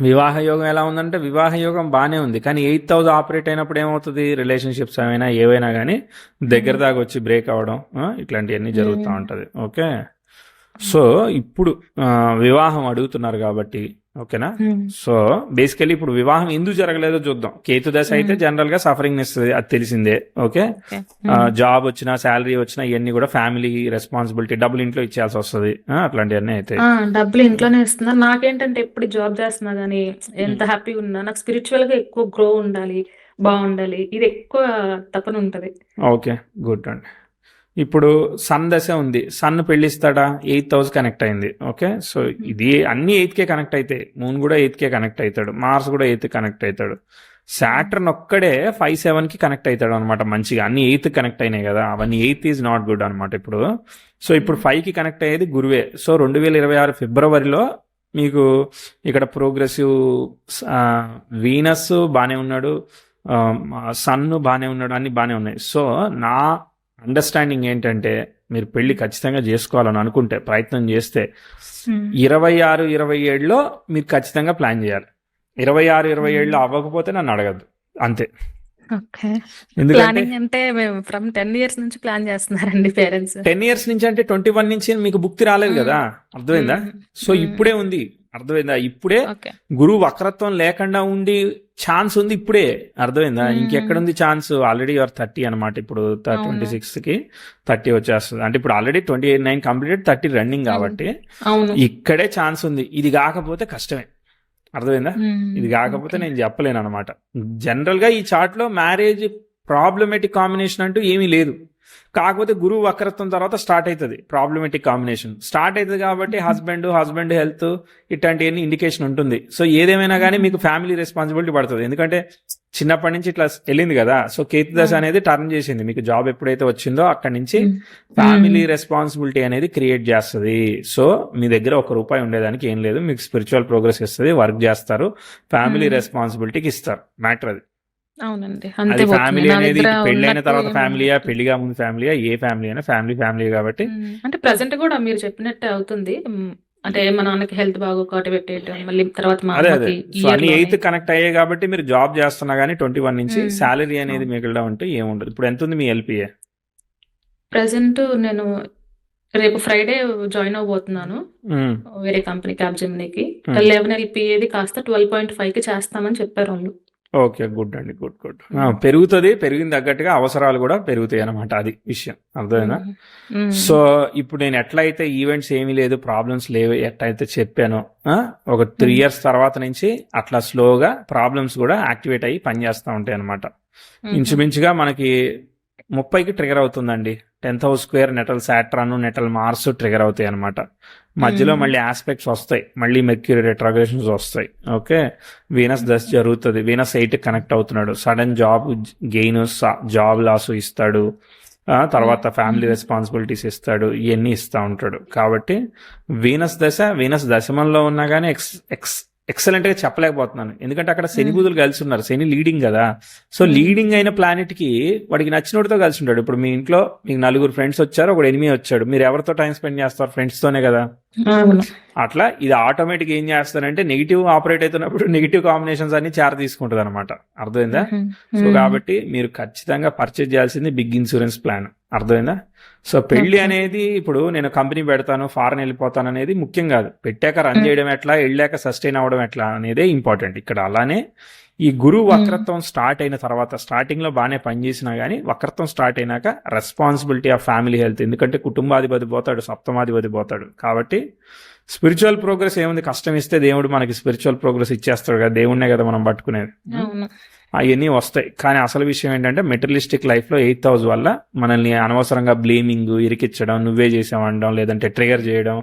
వివాహ యోగం ఎలా ఉందంటే వివాహ యోగం బాగానే ఉంది, కానీ 8th హౌస్ ఆపరేట్ అయినప్పుడు ఏమవుతుంది, రిలేషన్షిప్స్ ఏవైనా కానీ దగ్గర ఉమ్, దాకా వచ్చి బ్రేక్ అవ్వడం, ఇట్లాంటివన్నీ జరుగుతూ ఉమ్, ఉంటది. ఓకే, సో ఇప్పుడు వివాహం అడుగుతున్నారు కాబట్టి ఓకేనా. ఉమ్, సో బేసికలీ ఇప్పుడు వివాహం ఎందుకు జరగలేదో చూద్దాం. కేతు దశ అయితే ఉమ్, జనరల్ గా సఫరింగ్ ఇస్తుంది, అది తెలిసిందే. Okay, okay. ఉమ్, జాబ్ వచ్చినా శాలరీ వచ్చినా ఇవన్నీ కూడా ఫ్యామిలీ రెస్పాన్సిబిలిటీ, డబ్బులు ఇంట్లో ఇచ్చేయాల్సి వస్తుంది, అట్లాంటివన్నీ అయితే. డబ్బులు ఇంట్లోనే ఇస్తున్నారు. నాకేంటంటే ఎప్పుడు జాబ్ చేస్తున్నా కానీ ఎంత హ్యాపీగా ఉన్నా నాకు స్పిరిచువల్ గా ఎక్కువ గ్రో ఉండాలి, బాగుండాలి, ఇది ఎక్కువ తపన ఉంటది. ఓకే, గుడ్ అండి. ఇప్పుడు సన్ దశ ఉంది, సన్ పెళ్లిస్తాడా? 8th హౌస్ కనెక్ట్ అయింది. ఓకే, సో ఇది అన్ని 8కే కనెక్ట్ అవుతాయి. మూన్ కూడా 8కే కనెక్ట్ అవుతాడు, మార్స్ కూడా 8 కనెక్ట్ అవుతాడు. సాటర్న్ ఒక్కడే 5, 7కి కనెక్ట్ అవుతాడు అనమాట. మంచిగా అన్ని 8 కనెక్ట్ అయినాయి కదా, అవన్నీ 8th ఈజ్ నాట్ గుడ్ అనమాట ఇప్పుడు. సో ఇప్పుడు 5కి కనెక్ట్ అయ్యేది గురువే. సో 2026 ఫిబ్రవరిలో మీకు ఇక్కడ ప్రోగ్రెసివ్ వీనస్ బాగానే ఉన్నాడు, సన్ బాగానే ఉన్నాడు, అన్ని బాగానే ఉన్నాయి. సో నా అండర్స్టాండింగ్ ఏంటంటే మీరు పెళ్లి ఖచ్చితంగా చేసుకోవాలని అనుకుంటే, ప్రయత్నం చేస్తే 26, 27లో మీరు ఖచ్చితంగా ప్లాన్ చేయాలి. 26, 27లో అవ్వకపోతే నన్ను అడగద్దు అంతే. ఓకే. ఎందుకంటే ప్లానింగ్ అంటే మేము ఫ్రమ్ 10 ఇయర్స్ నుంచి ప్లాన్ చేస్తున్నారండి పేరెంట్స్. 10 ఇయర్స్ నుంచి అంటే 21 నుంచి మీకు భుక్తి రాలేదు కదా, అర్థమైందా? సో ఇప్పుడే ఉంది, అర్థమైందా? ఇప్పుడే ఓకే. గురువు వక్రత్వం లేకుండా ఉండి ఛాన్స్ ఉంది ఇప్పుడే, అర్థమైందా? ఇంకెక్కడుంది ఛాన్స్? ఆల్రెడీ యువర్ 30 అనమాట. ఇప్పుడు 26కి 30 వచ్చేస్తుంది, అంటే ఇప్పుడు ఆల్రెడీ 29 కంప్లీటెడ్, 30 రన్నింగ్ కాబట్టి అవును. ఇక్కడే ఛాన్స్ ఉంది. ఇది కాకపోతే కష్టమే, అర్థమైందా? ఇది కాకపోతే ఓకే. నేను చెప్పలేను అనమాట. జనరల్ గా ఈ చార్ట్ లో మ్యారేజ్ ప్రాబ్లమేటిక్ కాంబినేషన్ అంటూ ఏమీ లేదు. కాకపోతే గురువు వక్రత్వం తర్వాత స్టార్ట్ అవుతుంది ప్రాబ్లమేటిక్ కాంబినేషన్. స్టార్ట్ అవుతుంది కాబట్టి హస్బెండ్ హెల్త్ ఇట్లాంటివన్నీ ఇండికేషన్ ఉంటుంది. సో ఏదేమైనా కానీ మీకు ఫ్యామిలీ రెస్పాన్సిబిలిటీ పడుతుంది. ఎందుకంటే చిన్నప్పటి నుంచి ఇట్లా వెళ్ళింది కదా. సో కేతు దశ అనేది టర్న్ చేసింది. మీకు జాబ్ ఎప్పుడైతే వచ్చిందో అక్కడి నుంచి ఫ్యామిలీ రెస్పాన్సిబిలిటీ అనేది క్రియేట్ చేస్తుంది. సో మీ దగ్గర ₹1 ఉండేదానికి ఏం లేదు. మీకు స్పిరిచువల్ ప్రోగ్రెస్ ఇస్తుంది, వర్క్ చేస్తారు, ఫ్యామిలీ రెస్పాన్సిబిలిటీకి ఇస్తారు. మ్యాటర్ అది. అవునండి. అది అంతే పోతుంది. ఫ్యామిలీ నా అనేది దగ్గర పెళ్ళైన ఉన్నట్టు తర్వాత ఏమి ఫ్యామిలీయా, ఉండట్లేదు. పెళ్లిగా ముందు ఫ్యామిలీయా, ఏ ఫ్యామిలీ అయినా ఫ్యామిలీ కాబట్టి అంటే ప్రెసెంట్ కూడా మీరు చెప్పినట్టే అవుతుంది. అంటే మా నాన్నకి హెల్త్ బాగోక అటు పెట్టేయటం, మళ్ళీ తర్వాత మా అదే అమ్మకి సో ఇయర్ అన్ని లోనే. 8th కనెక్ట్ అయ్యాయి కాబట్టి మీరు జాబ్ చేస్తున్నా కానీ 21 నుంచి ఉమ్, శాలరీ అనేది అవును. మిగలడం అంటే ఏముండదు. ఇప్పుడు ఎంత ఉంది మీ ఎల్పిఏ? ప్రెసెంట్ నేను రేపు ఫ్రైడే జాయిన్ అవబోతున్నాను వేరే కంపెనీ క్యాబ్జెమినీకి. 11 LPAది కాస్త 12.5కి చేస్తామని చెప్పారు వాళ్ళు. ఓకే, గుడ్ అండి, గుడ్. పెరుగుతుంది, పెరిగిన తగ్గట్టుగా అవసరాలు కూడా పెరుగుతాయి అన్నమాట. అది విషయం అర్థమైనా? సో ఇప్పుడు నేను ఎట్లయితే ఈవెంట్స్ ఏమీ లేదు, ప్రాబ్లమ్స్ లేవు ఎట్లయితే చెప్పానో ఒక 3 years తర్వాత నుంచి అట్లా స్లోగా ప్రాబ్లమ్స్ కూడా యాక్టివేట్ అయ్యి పనిచేస్తూ ఉంటాయి అనమాట. ఇంచుమించుగా మనకి 30కి ట్రిగర్ అవుతుందండి. 10th house square natal Saturn, natal Mars trigger అవుతాయి అనమాట. మధ్యలో మళ్ళీ ఆస్పెక్ట్స్ వస్తాయి, మళ్ళీ మెర్క్యూరీ రెట్రోగ్రేషన్స్ వస్తాయి. ఓకే, వీనస్ దశ జరుగుతుంది. వీనస్ 8 కనెక్ట్ అవుతున్నాడు. Sudden job gain, job loss ఇస్తాడు, తర్వాత ఫ్యామిలీ రెస్పాన్సిబిలిటీస్ ఇస్తాడు, ఇవన్నీ ఇస్తూ ఉంటాడు. కాబట్టి వీనస్ దశమంలో ఉన్నా కానీ ఎక్సలెంట్ గా చెప్పలేకపోతున్నాను. ఎందుకంటే అక్కడ శని బుధులు కలిసి ఉన్నారు. శని లీడింగ్ కదా. సో లీడింగ్ అయిన ప్లానెట్ కి వాడికి నచ్చినోడితో కలిసి ఉంటాడు. ఇప్పుడు మీ ఇంట్లో మీకు 4 ఫ్రెండ్స్ వచ్చారు, ఒకడు ఎనిమి వచ్చాడు, మీరు ఎవరితో టైం స్పెండ్ చేస్తారు? ఫ్రెండ్స్ తోనే కదా. అవును. అట్లా ఇది ఆటోమేటిక్ ఏం చేస్తారంటే నెగిటివ్ ఆపరేట్ అవుతున్నప్పుడు నెగిటివ్ కాంబినేషన్స్ అన్ని చార్ తీసుకుంటుంది అనమాట. అర్థమైందా? సో కాబట్టి మీరు ఖచ్చితంగా పర్చేజ్ చేయాల్సింది బిగ్ ఇన్సూరెన్స్ ప్లాన్. అర్థమైందా? సో పెళ్లి అనేది ఇప్పుడు నేను కంపెనీ పెడతాను, ఫారెన్ వెళ్ళిపోతాను అనేది ముఖ్యం కాదు. పెట్టాక రన్ చేయడం ఎట్లా, వెళ్ళాక సస్టైన్ అవ్వడం ఎట్లా అనేదే ఇంపార్టెంట్ ఇక్కడ. అలానే ఈ గురువు వక్రత్వం స్టార్ట్ అయిన తర్వాత, స్టార్టింగ్ లో బాగానే పనిచేసినా గానీ వక్రత్వం స్టార్ట్ అయినాక రెస్పాన్సిబిలిటీ ఆఫ్ ఫ్యామిలీ హెల్త్. ఎందుకంటే కుటుంబాధిపతి పోతాడు, సప్తమాధిపతి పోతాడు. కాబట్టి స్పిరిచువల్ ప్రోగ్రెస్ ఏముంది, కష్టం ఇస్తే దేవుడు మనకి స్పిరిచువల్ ప్రోగ్రెస్ ఇచ్చేస్తాడు కదా. దేవుణ్ణే కదా మనం పట్టుకునేది. అవును. అవన్నీ వస్తాయి. కానీ అసలు విషయం ఏంటంటే మెటీరియలిస్టిక్ లైఫ్ లో 8th house వల్ల మనల్ని అనవసరంగా బ్లేమింగ్, ఇరికిచ్చడం, నువ్వే చేసామనడం, లేదంటే ట్రిగర్ చేయడం,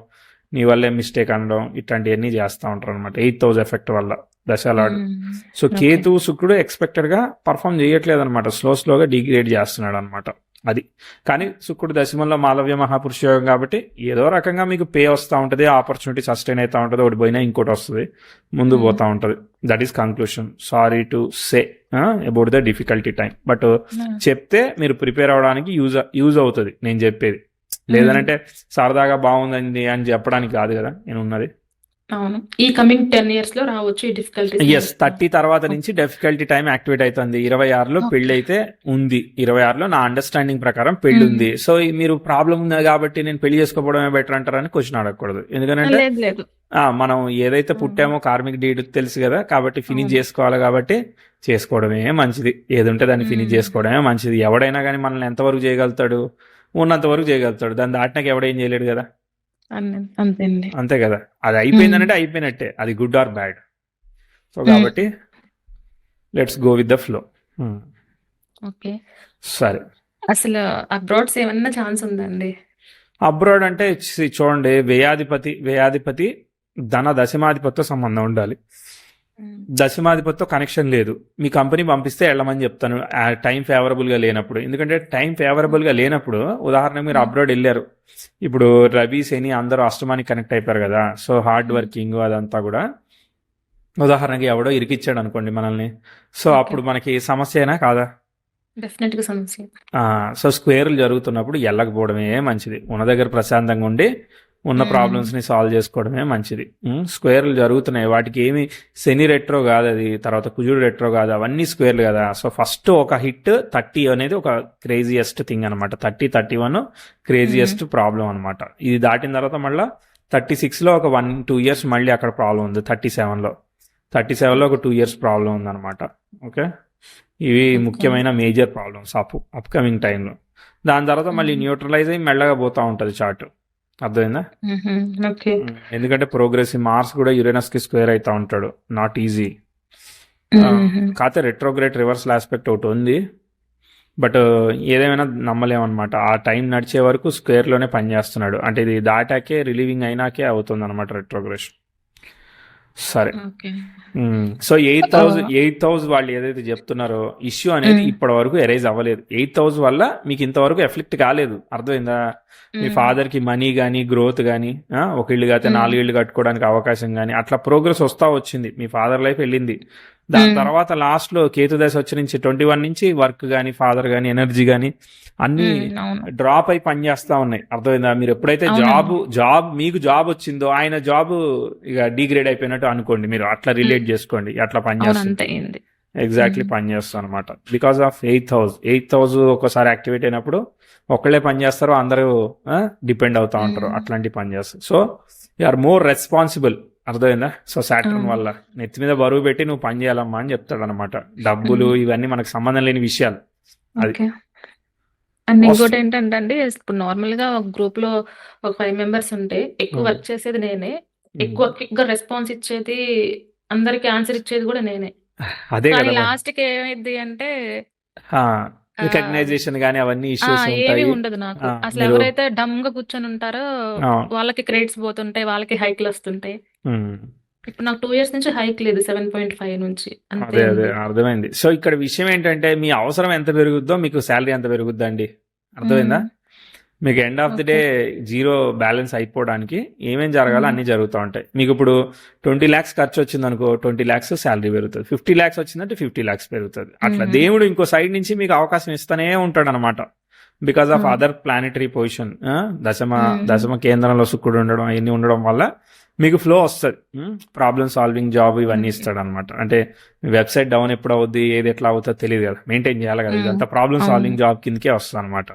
నీ వల్లే మిస్టేక్ అనడం, ఇట్లాంటివన్నీ చేస్తూ ఉంటారు అనమాట 8th house ఎఫెక్ట్ వల్ల దశలాడు. So okay. కేతు శుక్రుడు ఎక్స్పెక్టెడ్ గా పర్ఫామ్ చేయట్లేదు అనమాట. స్లోగా డిగ్రేడ్ చేస్తున్నాడు అనమాట. అది కానీ శుక్రుడు దశమంలో మాలవ్య మహాపురుష యోగం కాబట్టి ఏదో రకంగా మీకు పే వస్తూ ఉంటుంది, ఆపర్చునిటీ సస్టైన్ అవుతూ ఉంటుంది. ఒకటి పోయినా ఇంకోటి వస్తుంది, ముందు పోతా ఉంటుంది. That is conclusion. Sorry to say about the difficulty time. But చెప్తే మీరు ప్రిపేర్ అవడానికి యూజ్ అవుతుంది నేను చెప్పేది. లేదనంటే సరదాగా బాగుందండి అని చెప్పడానికి కాదు కదా నేను ఉన్నది. అవును. ఈ కమింగ్ 10 years లో రావచ్చు ఈ డిఫికల్టీస్. ఎస్, 30 తర్వాత నుంచి డిఫికల్టీ టైం యాక్టివేట్ అవుతుంది. 26లో పెళ్లి అయితే ఉంది. 26లో నా అండర్స్టాండింగ్ ప్రకారం పెళ్లి ఉంది. సో మీరు ప్రాబ్లం ఉంది కాబట్టి నేను పెళ్లి చేసుకోవడమే బెటర్ అంటారని క్వశ్చన్ అడగకూడదు. ఎందుకంటే లేదు. మనం ఏదైతే పుట్టామో కార్మిక్ డీడ్ తెలుసు కదా. కాబట్టి ఫినిష్ చేసుకోవాలి. కాబట్టి చేసుకోవడమే మంచిది. ఏది ఉంటే దాన్ని ఫినిష్ చేసుకోవడమే మంచిది. ఎవడైనా కానీ మనల్ని ఎంతవరకు చేయగలుగుతాడు? ఉన్నంత వరకు చేయగలుగుతాడు. దాన్ని దాటినాక ఎవడేం చేయలేడు కదా. అంతేండి. అంతే కదా. అది అయిపోయిందనంటే అయిపోయినట్టే. అది గుడ్ ఆర్ బ్యాడ్. సో కాబట్టి let's go with the flow. Okay. సరే, అసలు అబ్రాడ్స్ ఏమన్నా ఛాన్స్ ఉందండి? అబ్రాడ్ అంటే చూడండి, వ్యయాధిపతి ధన దశమాధిపతితో సంబంధం ఉండాలి. దశమాధిపతితో కనెక్షన్ లేదు. మీ కంపెనీ పంపిస్తే వెళ్ళమని చెప్తాను టైం ఫేవరబుల్ గా లేనప్పుడు. ఎందుకంటే టైం ఫేవరబుల్ గా లేనప్పుడు, ఉదాహరణకు మీరు అబ్రాడ్ వెళ్ళారు, ఇప్పుడు రవి శని అందరూ అష్టమానికి కనెక్ట్ అయిపోయారు కదా. సో హార్డ్ వర్కింగ్ అదంతా కూడా, ఉదాహరణకి ఎవడో ఇరికిచ్చాడు అనుకోండి మనల్ని. సో అప్పుడు మనకి సమస్యనా కాదా? డెఫినెట్ గా సమస్య. సో స్క్వేర్లు జరుగుతున్నప్పుడు వెళ్ళకపోవడమే మంచిది. ఉన్న దగ్గర ప్రశాంతంగా ఉండి ఉన్న ప్రాబ్లమ్స్ ని సాల్వ్ చేసుకోవడమే మంచిది. స్క్వేర్లు జరుగుతున్నాయి, వాటికి ఏమి శని రెట్రో కాదు, అది తర్వాత కుజుడు రెట్రో కాదు, అవన్నీ స్క్వేర్లు కదా. సో ఫస్ట్ ఒక హిట్ 30 అనేది ఒక క్రేజియస్ట్ థింగ్ అనమాట. 30-31 క్రేజియస్ట్ ప్రాబ్లం అనమాట. ఇది దాటిన తర్వాత మళ్ళీ 36లో ఒక 1-2 years మళ్ళీ అక్కడ ప్రాబ్లం ఉంది. 37లో ఒక 2 years ప్రాబ్లం ఉందన్నమాట. ఓకే, ఇవి ముఖ్యమైన మేజర్ ప్రాబ్లమ్స్ అప్కమింగ్ టైంలో. దాని తర్వాత మళ్ళీ న్యూట్రలైజ్ అయ్యి మెల్లగా పోతా ఉంటుంది చార్ట్. అర్థమైందా? ఓకే. ఎందుకంటే ప్రోగ్రెసివ్ మార్స్ కూడా యురేనస్ కి స్క్వేర్ అవుతా ఉంటాడు. Not easy. కాకపోతే రెట్రోగ్రేడ్ రివర్సల్ ఆస్పెక్ట్ ఒకటి ఉంది. బట్ ఏదేమైనా నమ్మలేమన్నమాట. ఆ టైం నడిచే వరకు స్క్వేర్లోనే పనిచేస్తున్నాడు. అంటే ఇది దాటాకే రిలీవింగ్ అయినాకే అవుతుంది అనమాట రెట్రోగ్రెషన్. సరే. ఓకే. సో ఆ, 8,000 వాళ్ళు ఏదైతే చెప్తున్నారో ఇష్యూ అనేది ఉమ్, ఇప్పటి వరకు ఎరైజ్ అవ్వలేదు. 8,000 వల్ల మీకు ఇంతవరకు ఎఫెక్ట్ కాలేదు. అర్థమైందా? మీ ఉమ్, ఫాదర్కి మనీ కానీ గ్రోత్ కానీ ఒక ఇల్లు కాతే ఉమ్, 4 ఇళ్ళు కట్టుకోవడానికి అవకాశం కానీ అట్లా ప్రోగ్రెస్ వస్తూ వచ్చింది. మీ ఫాదర్ లైఫ్ వెళ్ళింది. దాని ఉమ్, తర్వాత లాస్ట్లో కేతు దశ వచ్చి నుంచి 21 నుంచి వర్క్ కానీ ఫాదర్ కానీ ఎనర్జీ కానీ అన్నీ అవును, డ్రాప్ అయి పనిచేస్తూ ఉన్నాయి. అర్థమైందా? మీరు ఎప్పుడైతే అవునండి, మీకు జాబ్ వచ్చిందో ఆయన జాబ్ ఇక డిగ్రేడ్ అయిపోయినట్టు అనుకోండి. మీరు అట్లా రిలేట్ చేసుకోండి. అట్లా అవును, పనిచేస్తుంది. అంతే అయింది. ఎగ్జాక్ట్లీ పనిచేస్తాం అనమాట. బికాస్ ఆఫ్ 8,000 ఒకసారి యాక్టివేట్ అయినప్పుడు ఒకళ్ళే పనిచేస్తారు, అందరూ డిపెండ్ అవుతా ఉంటారు. అట్లాంటి పనిచేస్తారు. So you are more responsible. అర్థమైందా? సో సాటర్న్ వల్ల నెత్తి మీద బరువు పెట్టి నువ్వు పని చేయాలమ్మా అని చెప్తాడు అనమాట. డబ్బులు ఇవన్నీ మనకు సంబంధం లేని విషయాలు. అది ఓకే. అండ్ ఇంకోటి వస్తు- ఏంటంటే అండి, ఇప్పుడు నార్మల్ గా ఒక గ్రూప్ లో ఒక 5 మెంబర్స్ ఉంటే ఎక్కువ ఉమ్, వర్క్ చేసేది నేనే, ఎక్కువ ఉమ్. క్విక్ గా రెస్పాన్స్ ఇచ్చేది, అందరికి ఆన్సర్ ఇచ్చేది కూడా నేనే. అదే కానీ కదా మరి. లాస్ట్ కి ఏమైంది అంటే ఆ, రికగ్నైజేషన్ కానీ అవన్నీ ఇష్యూస్ ఏమీ ఉంటాయి. ఉండదు నాకు. అసలు మీరు ఎవరైతే డమ్ గా కూర్చొని ఉంటారో ఆ, వాళ్ళకి క్రెడిట్స్ పోతుంటాయి, వాళ్ళకి హైక్లు వస్తుంటాయి. ఉమ్. ఇప్పుడు నాకు 2 years నుంచి హైక్ లేదు, 7.5 నుంచి అంతే అదే ఉంది. అర్థమైంది. సో ఇక్కడ విషయం ఏంటంటే మీ అవసరం ఎంత పెరుగుద్దో మీకు శాలరీ ఎంత పెరుగుద్దండి. అర్థమైందా? ఉమ్, మీకు end of the day okay. Zero balance అయిపోవడానికి ఏమేం జరగాలో ఉమ్, అన్నీ జరుగుతూ ఉంటాయి. మీకు ఇప్పుడు 20 lakhs ఖర్చు వచ్చింది అనుకో, 20 lakhs శాలరీ పెరుగుతుంది. 50 lakhs వచ్చిందంటే 50 lakhs పెరుగుతుంది. అట్లా ఉమ్, దేవుడు ఇంకో సైడ్ నుంచి మీకు అవకాశం ఇస్తూనే ఉంటాడు అనమాట. Because of um, other planetary position, దశమ ఉమ్, దశమ కేంద్రంలో శుక్రుడు ఉండడం అవన్నీ ఉండడం వల్ల మీకు ఫ్లో వస్తుంది. ప్రాబ్లమ్ సాల్వింగ్ జాబ్ ఇవన్నీ ఉమ్, ఇస్తాడు అనమాట. అంటే వెబ్సైట్ డౌన్ ఎప్పుడు అవుద్ది, ఏది ఎట్లా అవుతుందో తెలియదు కదా, మెయింటైన్ చేయాలి కదా. ఉమ్, ఇదంతా ప్రాబ్లమ్ అవును, సాల్వింగ్ జాబ్ కిందకే వస్తుంది అనమాట.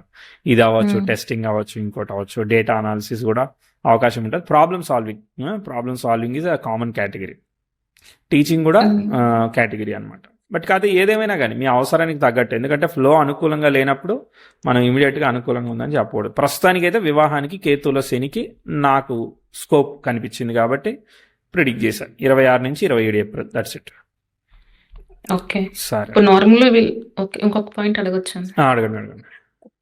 ఇది అవ్వచ్చు, ఉమ్, టెస్టింగ్ అవ్వచ్చు, ఇంకోటి అవ్వచ్చు, డేటా అనాలిసిస్ కూడా అవకాశం ఉంటుంది. Problem solving is a common category. Teaching కూడా ఉమ్, కేటగిరీ అనమాట. బట్ కాదు ఏదేమైనా కానీ మీ అవసరానికి తగ్గట్టు, ఎందుకంటే ఫ్లో అనుకూలంగా లేనప్పుడు మనం ఇమీడియట్గా అనుకూలంగా ఉందని చెప్పకూడదు. ప్రస్తుతానికి అయితే వివాహానికి కేతుల శనికి నాకు స్కోప్ కనిపించింది కాబట్టి ప్రిడిక్ట్ చేశాను 26 నుంచి 27 ఏప్రిల్. That's it. ఓకే. సరే, ఇప్పుడు నార్మల్ ఓకే, ఇంకొక పాయింట్ అడగొచ్చాను. అడగండి.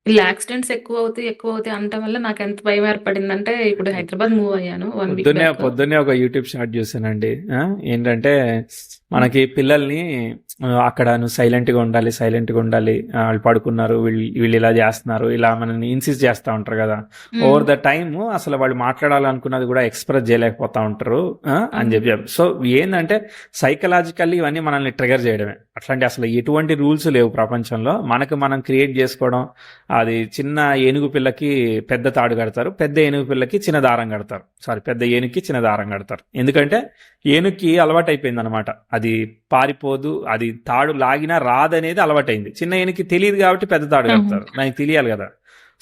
వీళ్ళు యాక్సిడెంట్స్ ఎక్కువ అవుతాయి అంటం వల్ల నాకు ఎంత భయం ఏర్పడిందంటే, ఇప్పుడు హైదరాబాద్ మూవ్ అయ్యాను 1 week బ్యాక్. పొద్దున్నే ఒక యూట్యూబ్ షార్ట్ చూసానండి. ఏంటంటే మనకి పిల్లల్ని అక్కడ నువ్వు సైలెంట్గా ఉండాలి, వాళ్ళు పడుకున్నారు, వీళ్ళు ఇలా చేస్తున్నారు, ఇలా మనల్ని ఇన్సిస్ట్ చేస్తూ ఉంటారు కదా. ఓవర్ ద టైమ్ అసలు వాళ్ళు మాట్లాడాలనుకున్నది కూడా ఎక్స్ప్రెస్ చేయలేకపోతా ఉంటారు అని చెప్పి. సో ఏంటంటే సైకలాజికల్లీ ఇవన్నీ మనల్ని ట్రిగర్ చేయడమే. అట్లాంటి అసలు ఎటువంటి రూల్స్ లేవు ప్రపంచంలో. మనం క్రియేట్ చేసుకోవడం. అది చిన్న ఏనుగు పిల్లకి పెద్ద తాడు కడతారు, పెద్ద ఏనుగు పిల్లకి చిన్న దారం కడతారు. పెద్ద ఏనుగుకి చిన్న దారం కడతారు. ఎందుకంటే ఏనుగుకి అలవాటు అయిపోయింది అనమాట. అది పారిపోదు, అది తాడు లాగినా రాదనేది అలవాటైంది. చిన్న ఏనుగుకి తెలియదు కాబట్టి పెద్ద తాడు కడతారు, దానికి తెలియాలి కదా.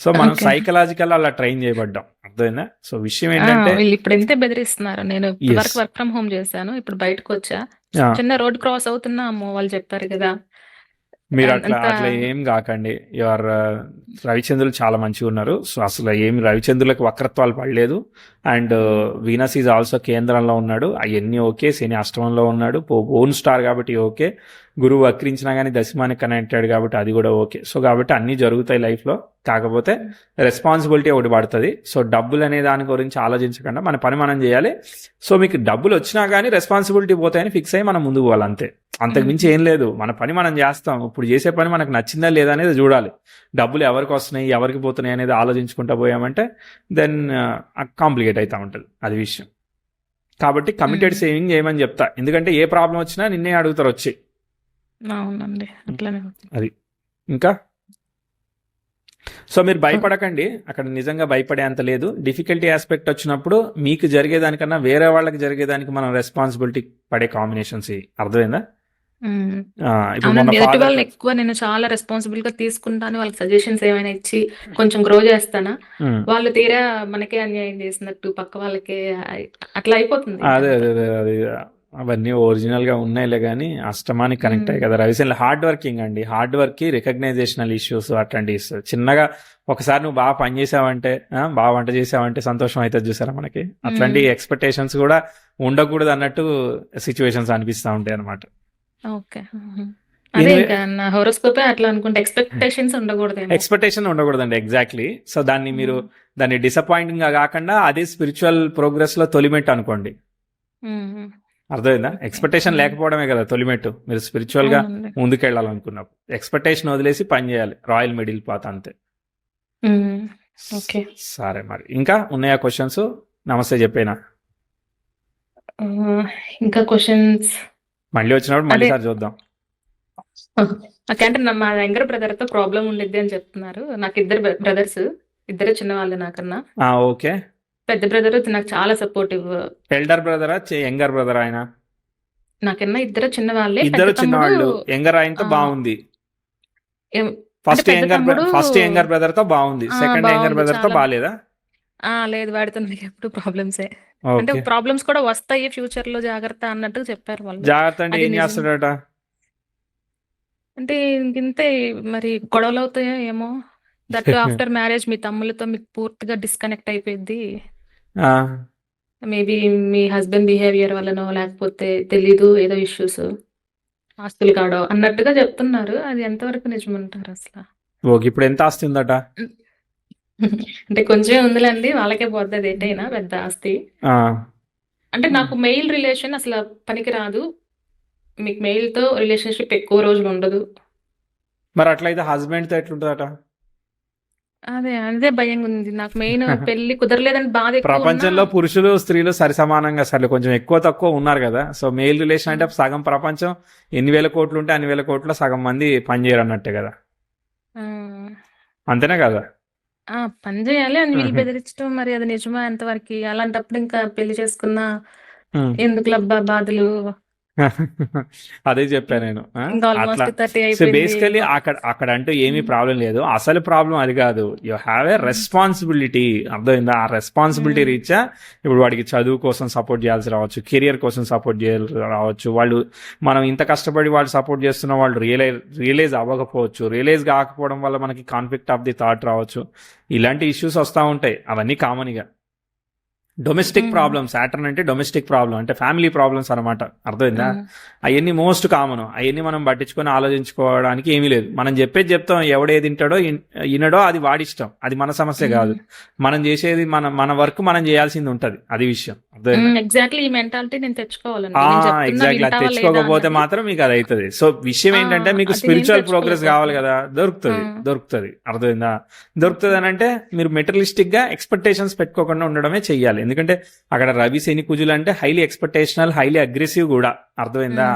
సో మనం ఓకే. సైకలాజికల్ అలా ట్రైన్ చేయబడ్డాం. అర్థమైందా? సో విషయం ఏంటంటే వీళ్ళు ఇప్పుడు ఎంతే బెదిరిస్తున్నారు. నేను ఇప్పుడు ఎస్, వరకు వర్క్ ఫ్రమ్ హోమ్ చేశాను, ఇప్పుడు బయటకు వచ్చా, చిన్న రోడ్ క్రాస్ అవుతున్నా అమ్మో వాళ్ళు చెప్పారు కదా. మీరు అంత అట్లా ఏం కాకండి. యువర్ రవిచంద్రులు చాలా మంచిగా ఉన్నారు. సో అసలు ఏమి రవిచంద్రులకు వక్రత్వాలు పడలేదు. అండ్ వీనస్ ఈజ్ ఆల్సో కేంద్రంలో ఉన్నాడు, అవన్నీ ఓకే. శని అష్టమంలో ఉన్నాడు, ఓన్ స్టార్ కాబట్టి ఓకే. గురువు వక్రించినా కానీ దశమానికి కనెక్టెడ్ కాబట్టి అది కూడా ఓకే. సో కాబట్టి అన్నీ జరుగుతాయి లైఫ్లో. కాకపోతే రెస్పాన్సిబిలిటీ ఒకటి పడుతుంది. సో డబ్బులు అనే దాని గురించి ఆలోచించకుండా మన పని మనం చేయాలి. సో మీకు డబ్బులు వచ్చినా కానీ రెస్పాన్సిబిలిటీ పోతాయని ఫిక్స్ అయ్యి మనం ముందుకు పోవాలి, అంతే. అంతకుమించి ఏం లేదు. మన పని మనం చేస్తాం. ఇప్పుడు చేసే పని మనకు నచ్చిందా లేదా అనేది చూడాలి. డబ్బులు ఎవరికి వస్తున్నాయి, ఎవరికి పోతున్నాయి అనేది ఆలోచించుకుంటూ పోయామంటే దెన్ కాంప్లికేట్ అవుతూ ఉంటుంది, అది విషయం. కాబట్టి కమిటెడ్ సేవింగ్ చేయమని చెప్తా. ఎందుకంటే ఏ ప్రాబ్లం వచ్చినా నిన్నే అడుగుతారు వచ్చి. అవునండి, అట్లానే. అది ఇంకా. సో మీరు భయపడకండి, అక్కడ నిజంగా భయపడే అంత లేదు. డిఫికల్టీ ఆస్పెక్ట్ వచ్చినప్పుడు మీకు జరిగేదానికన్నా వేరే వాళ్ళకి జరిగేదానికి మనం రెస్పాన్సిబిలిటీ పడే కాంబినేషన్స్. అర్థమైందా? ఇప్పుడు మన ఎదుటి ఫాదర్ వాళ్ళని ఎక్కువ నేను చాలా రెస్పాన్సిబుల్ గా తీసుకుంటాను, వాళ్ళకి సజెషన్స్ ఏమైనా ఇచ్చి కొంచెం గ్రో చేస్తానా, వాళ్ళు తీరా మనకే అన్యాయం చేసినట్టు పక్క వాళ్ళకే అట్లా అయిపోతుంది. అదే అది అవన్నీ ఒరిజినల్ గా ఉన్నాయిలే కానీ అష్టమానికి కనెక్ట్ అయ్యి కదా. రవిశన్ హార్డ్ వర్కింగ్ అండి. హార్డ్ వర్క్ కి రికగ్నైజేషనల్ ఇష్యూస్ అట్లాంటివి ఇస్తుంది. చిన్నగా ఒకసారి నువ్వు బాగా పని చేసావంటే, బాగా వంట చేసావంటే సంతోషం అవుతుంది చూసారా మనకి. అట్లాంటి ఎక్స్పెక్టేషన్స్ కూడా ఉండకూడదు అన్నట్టు సిచ్యువేషన్స్ అనిపిస్తూ ఉంటాయి అనమాట. ఓకే. అదే ఎనివే ఇంకా నా హోరోస్కోపే అట్లా అనుకుంటే ఎక్స్పెక్టేషన్స్ ఉండకూడదేమో. ఎక్స్పెక్టేషన్ ఉండకూడదండి, ఎగ్జాక్ట్లీ. సో దాన్ని మీరు ఉమ్, దాన్ని డిసప్పాయింటింగ్ గా కాకుండా అదే స్పిరిచువల్ ప్రోగ్రెస్ లో తొలిమెట్టు అనుకోండి. ఉమ్, అర్థమైందా? ఓకే. ఎక్స్పెక్టేషన్ లేకపోవడమే కదా తొలిమెట్టు, మీరు స్పిరిచువల్ గా అవునండి. ముందుకెళ్ళాలనుకున్నప్పుడు. ఎక్స్పెక్టేషన్ వదిలేసి పని చేయాలి, రాయల్ మిడిల్ పాత్ అంతే. ఉమ్, ఓకే. సరే మరి ఇంకా ఉన్నాయా క్వశ్చన్స్? నమస్తే చెప్పేనా? ఆ, ఇంకా క్వశ్చన్స్ మళ్ళీ వచ్చినప్పుడు మళ్ళీ అదే సారి చూద్దాం. నాకంటే మా యంగర్ బ్రదర్ తో ప్రాబ్లం ఉండిద్ది అని చెప్తున్నారు. నాకు ఇద్దరు బ్రదర్స్, ఇద్దరు చిన్నవాళ్ళు నాకన్నా. ఓకే. పెద్ద బ్రదర్ నాకు చాలా సపోర్టివ్. ఎల్డర్ బ్రదరా యంగర్ బ్రదర్ ఆయన? నాకన్నా ఇద్దరు చిన్నవాళ్ళే. పెద్ద ఇద్దరు తమ్ముడు చిన్నవాళ్ళు. యంగర్ ఆ, ఆయనతో బాగుంది. అంటే పెద్ద తమ్ముడు ఫస్ట్ యంగర్ బ్రదర్ తో బాగుంది, సెకండ్ యంగర్ బాగుంది బ్రదర్ తో చాలా. బాగాలేదా? లేదు, వాడితో నాకు ఎప్పుడు ప్రాబ్లమ్సే. అంటే ఓకే. ప్రాబ్లమ్స్ కూడా వస్తాయి ఫ్యూచర్ లో, జాగ్రత్త అన్నట్టు చెప్పారు వాళ్ళు. జాగ్రత్త అంటే అది ఏం నిజం చేస్తాడట? అంటే ఇంతే, మరి గొడవలు అవుతాయో ఏమో. దట్ ఆఫ్టర్ మ్యారేజ్ మీ తమ్ములతో మీకు పూర్తిగా డిస్కనెక్ట్ అయిపోయింది. ఆ, మేబీ మీ హస్బెండ్ బిహేవియర్ వల్లనో లేకపోతే తెలీదు, ఏదో ఇష్యూస్ ఆస్తులు కాడో అన్నట్టుగా చెప్తున్నారు. అది ఎంతవరకు నిజమంటారు అసలు? ఓకే. ఇప్పుడు ఎంత ఆస్తి ఉందట? అంటే కొంచెం ఉందిలేండి, వాళ్ళకే పోతుంది ఏటైనా పెద్ద ఆస్తి. ఆ, అంటే నాకు మెయిల్ రిలేషన్ అసలు పనికి రాదు. మీకు మెయిల్ తో రిలేషన్షిప్ ఎక్కువ రోజులు ఉండదు. మరి అట్లయితే హస్బెండ్ తో ఎట్లుంటుందట? అదే అదే భయంగా ఉంది నాకు. మెయిన్ పెళ్లి కుదరలేదని బాధ ఎక్కువ ఉన్నా. ప్రపంచంలో పురుషులు స్త్రీలు సరిసమానంగా సరే కొంచెం ఎక్కువ తక్కువ ఉన్నారు కదా. సో మెయిల్ రిలేషన్ అంటే సగం ప్రపంచం ఎన్ని వేల కోట్లు ఉంటే అన్ని వేల కోట్ల సగం మంది పనిచేయరు అన్నట్టే కదా, ఆ, అంతేనే కదా? పని చేయాలి అని వీళ్ళు బెదిరించడం, మరి అది నిజమా ఎంతవరకు? అలాంటప్పుడు ఇంకా పెళ్లి చేసుకున్నా ఎందుకు లబ్బా బాధలు. అదే చెప్పా నేను. ఇంకా అట్లా ఆల్మోస్ట్ 30 సో అయిపోయింది. బేసికలీ అక్కడ అంటూ ఏమీ ప్రాబ్లం లేదు. అసలు ప్రాబ్లం అది కాదు. You have a responsibility. అర్థమైందా? ఆ రెస్పాన్సిబిలిటీ రీత్యా ఇప్పుడు వాడికి చదువు కోసం సపోర్ట్ చేయాల్సి రావచ్చు, కెరియర్ కోసం సపోర్ట్ చేయాల్సి రావచ్చు. వాళ్ళు మనం ఇంత కష్టపడి వాళ్ళు సపోర్ట్ చేస్తున్న వాళ్ళు రియలైజ్ అవ్వకపోవచ్చు. రియలైజ్ కాకపోవడం వల్ల మనకి కాన్ఫ్లిక్ట్ ఆఫ్ ది థాట్ రావచ్చు. ఇలాంటి ఇష్యూస్ వస్తూ ఉంటాయి. అవన్నీ కామన్గా డొమెస్టిక్ ప్రాబ్లమ్స్. సాటర్న్ అంటే డొమెస్టిక్ ప్రాబ్లం అంటే ఫ్యామిలీ ప్రాబ్లమ్స్ అనమాట. అర్థమైందా? అవన్నీ మోస్ట్ కామన్. అవన్నీ మనం పట్టించుకొని ఆలోచించుకోవడానికి ఏమీ లేదు. మనం చెప్పేది చెప్తాం, ఎవడేది తింటాడో వినడో అది వాడిష్టం, అది మన సమస్య కాదు. మనం చేసేది మన వర్క్ మనం చేయాల్సింది ఉంటది, అది విషయం. అర్థమైందా? ఎగ్జాక్ట్లీ ఈ మెంటాలిటీ నేను తెచ్చుకోవాలండి. నేను చెప్తున్నా ఎగ్జాక్ట్లీ. అది వింటావా లేదా తెచ్చుకోకపోతే అన్నది. మాత్రం మీకు అది అవుతుంది. సో విషయం ఏంటంటే మీకు అది నేను స్పిరిచువల్ ప్రోగ్రెస్ కావాలి తెచ్చుకోలేకపోతున్నాను. కదా, దొరుకుతుంది. అర్థమైందా? దొరుకుతుంది అని అంటే మీరు మెటీరియలిస్టిక్ గా ఎక్స్పెక్టేషన్స్ పెట్టుకోకుండా ఉండడమే చెయ్యాలి. ఎందుకంటే అక్కడ రవి శని కుజులు అంటే హైలీ ఎక్స్పెక్టేషనల్, హైలీ అగ్రెసివ్ కూడా. అర్థమైందా?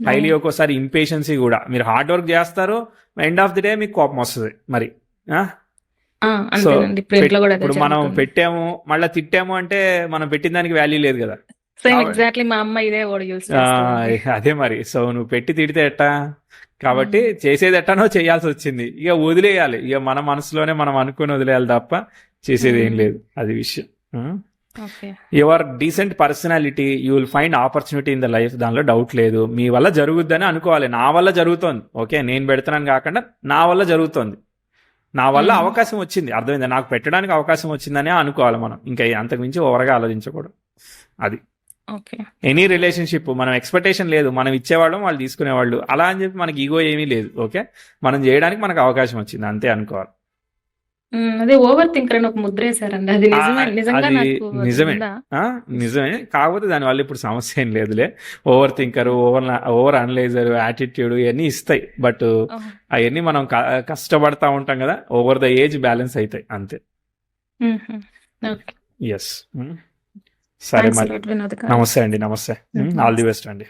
హైలీ ఒక్కోసారి ఇంపేషన్సీ కూడా. మీరు హార్డ్ వర్క్ చేస్తారు, ఎండ్ ఆఫ్ ది డే మీకు కోపం వస్తుంది మరి. సో అంతేనండి, ఇప్పుడు ఇంట్లో కూడా అదే ఇప్పుడు మనం జరుగుతుంది. పెట్టాము మళ్ళీ తిట్టాము అంటే మనం పెట్టిన దానికి వాల్యూ లేదు కదా. సేమ్ ఎగ్జాక్ట్లీ మా అమ్మ ఇదే వర్డ్ యూస్ చేస్తుంది. అదే మరి. సో నువ్వు పెట్టి తిడితే ఎట్టా? కాబట్టి చేసేది ఎట్టానో చేయాల్సి వచ్చింది, ఇక వదిలేయాలి. ఇక మన మనసులోనే మనం అనుకుని వదిలేయాలి తప్ప చేసేది ఏం లేదు, అది విషయం. Your decent personality, you will find opportunity in the life, దానిలో డౌట్ లేదు. మీ వల్ల జరుగుద్దని అనుకోవాలి. నా వల్ల జరుగుతోంది, ఓకే, నేను పెడుతున్నాను కాకుండా నా వల్ల జరుగుతోంది, నా వల్ల అవకాశం వచ్చింది. అర్థమైందా? నాకు పెట్టడానికి అవకాశం వచ్చిందనే అనుకోవాలి మనం. ఇంకా అంతకుమించి ఓవర్గా ఆలోచించకూడదు. అది ఎనీ రిలేషన్షిప్. మనం ఎక్స్పెక్టేషన్ లేదు, మనం ఇచ్చేవాళ్ళం, వాళ్ళు తీసుకునేవాళ్ళు, అలా అని చెప్పి మనకి ఈగో ఏమీ లేదు. ఓకే, మనం చేయడానికి మనకు అవకాశం వచ్చింది, అంతే అనుకోవాలి. అదే ఓవర్ థింకర్ అని ఒక ముద్ర వేశారండి. అది నిజమే, నిజంగా అది నాకు నిజమే. ఉందా? నిజమే. కాకపోతే దానివల్ల ఇప్పుడు సమస్య ఏం లేదులే. Over thinker, over analyser, attitude ఇవన్నీ ఇస్తాయి. బట్ అవన్నీ మనం కష్టపడతా ఉంటాం కదా, ఓవర్ ద ఏజ్ బ్యాలెన్స్ అవుతాయి, అంతే. ఎస్. సరే మరి. నమస్తే అండి. నమస్తే. ఆల్ ది బెస్ట్ అండి.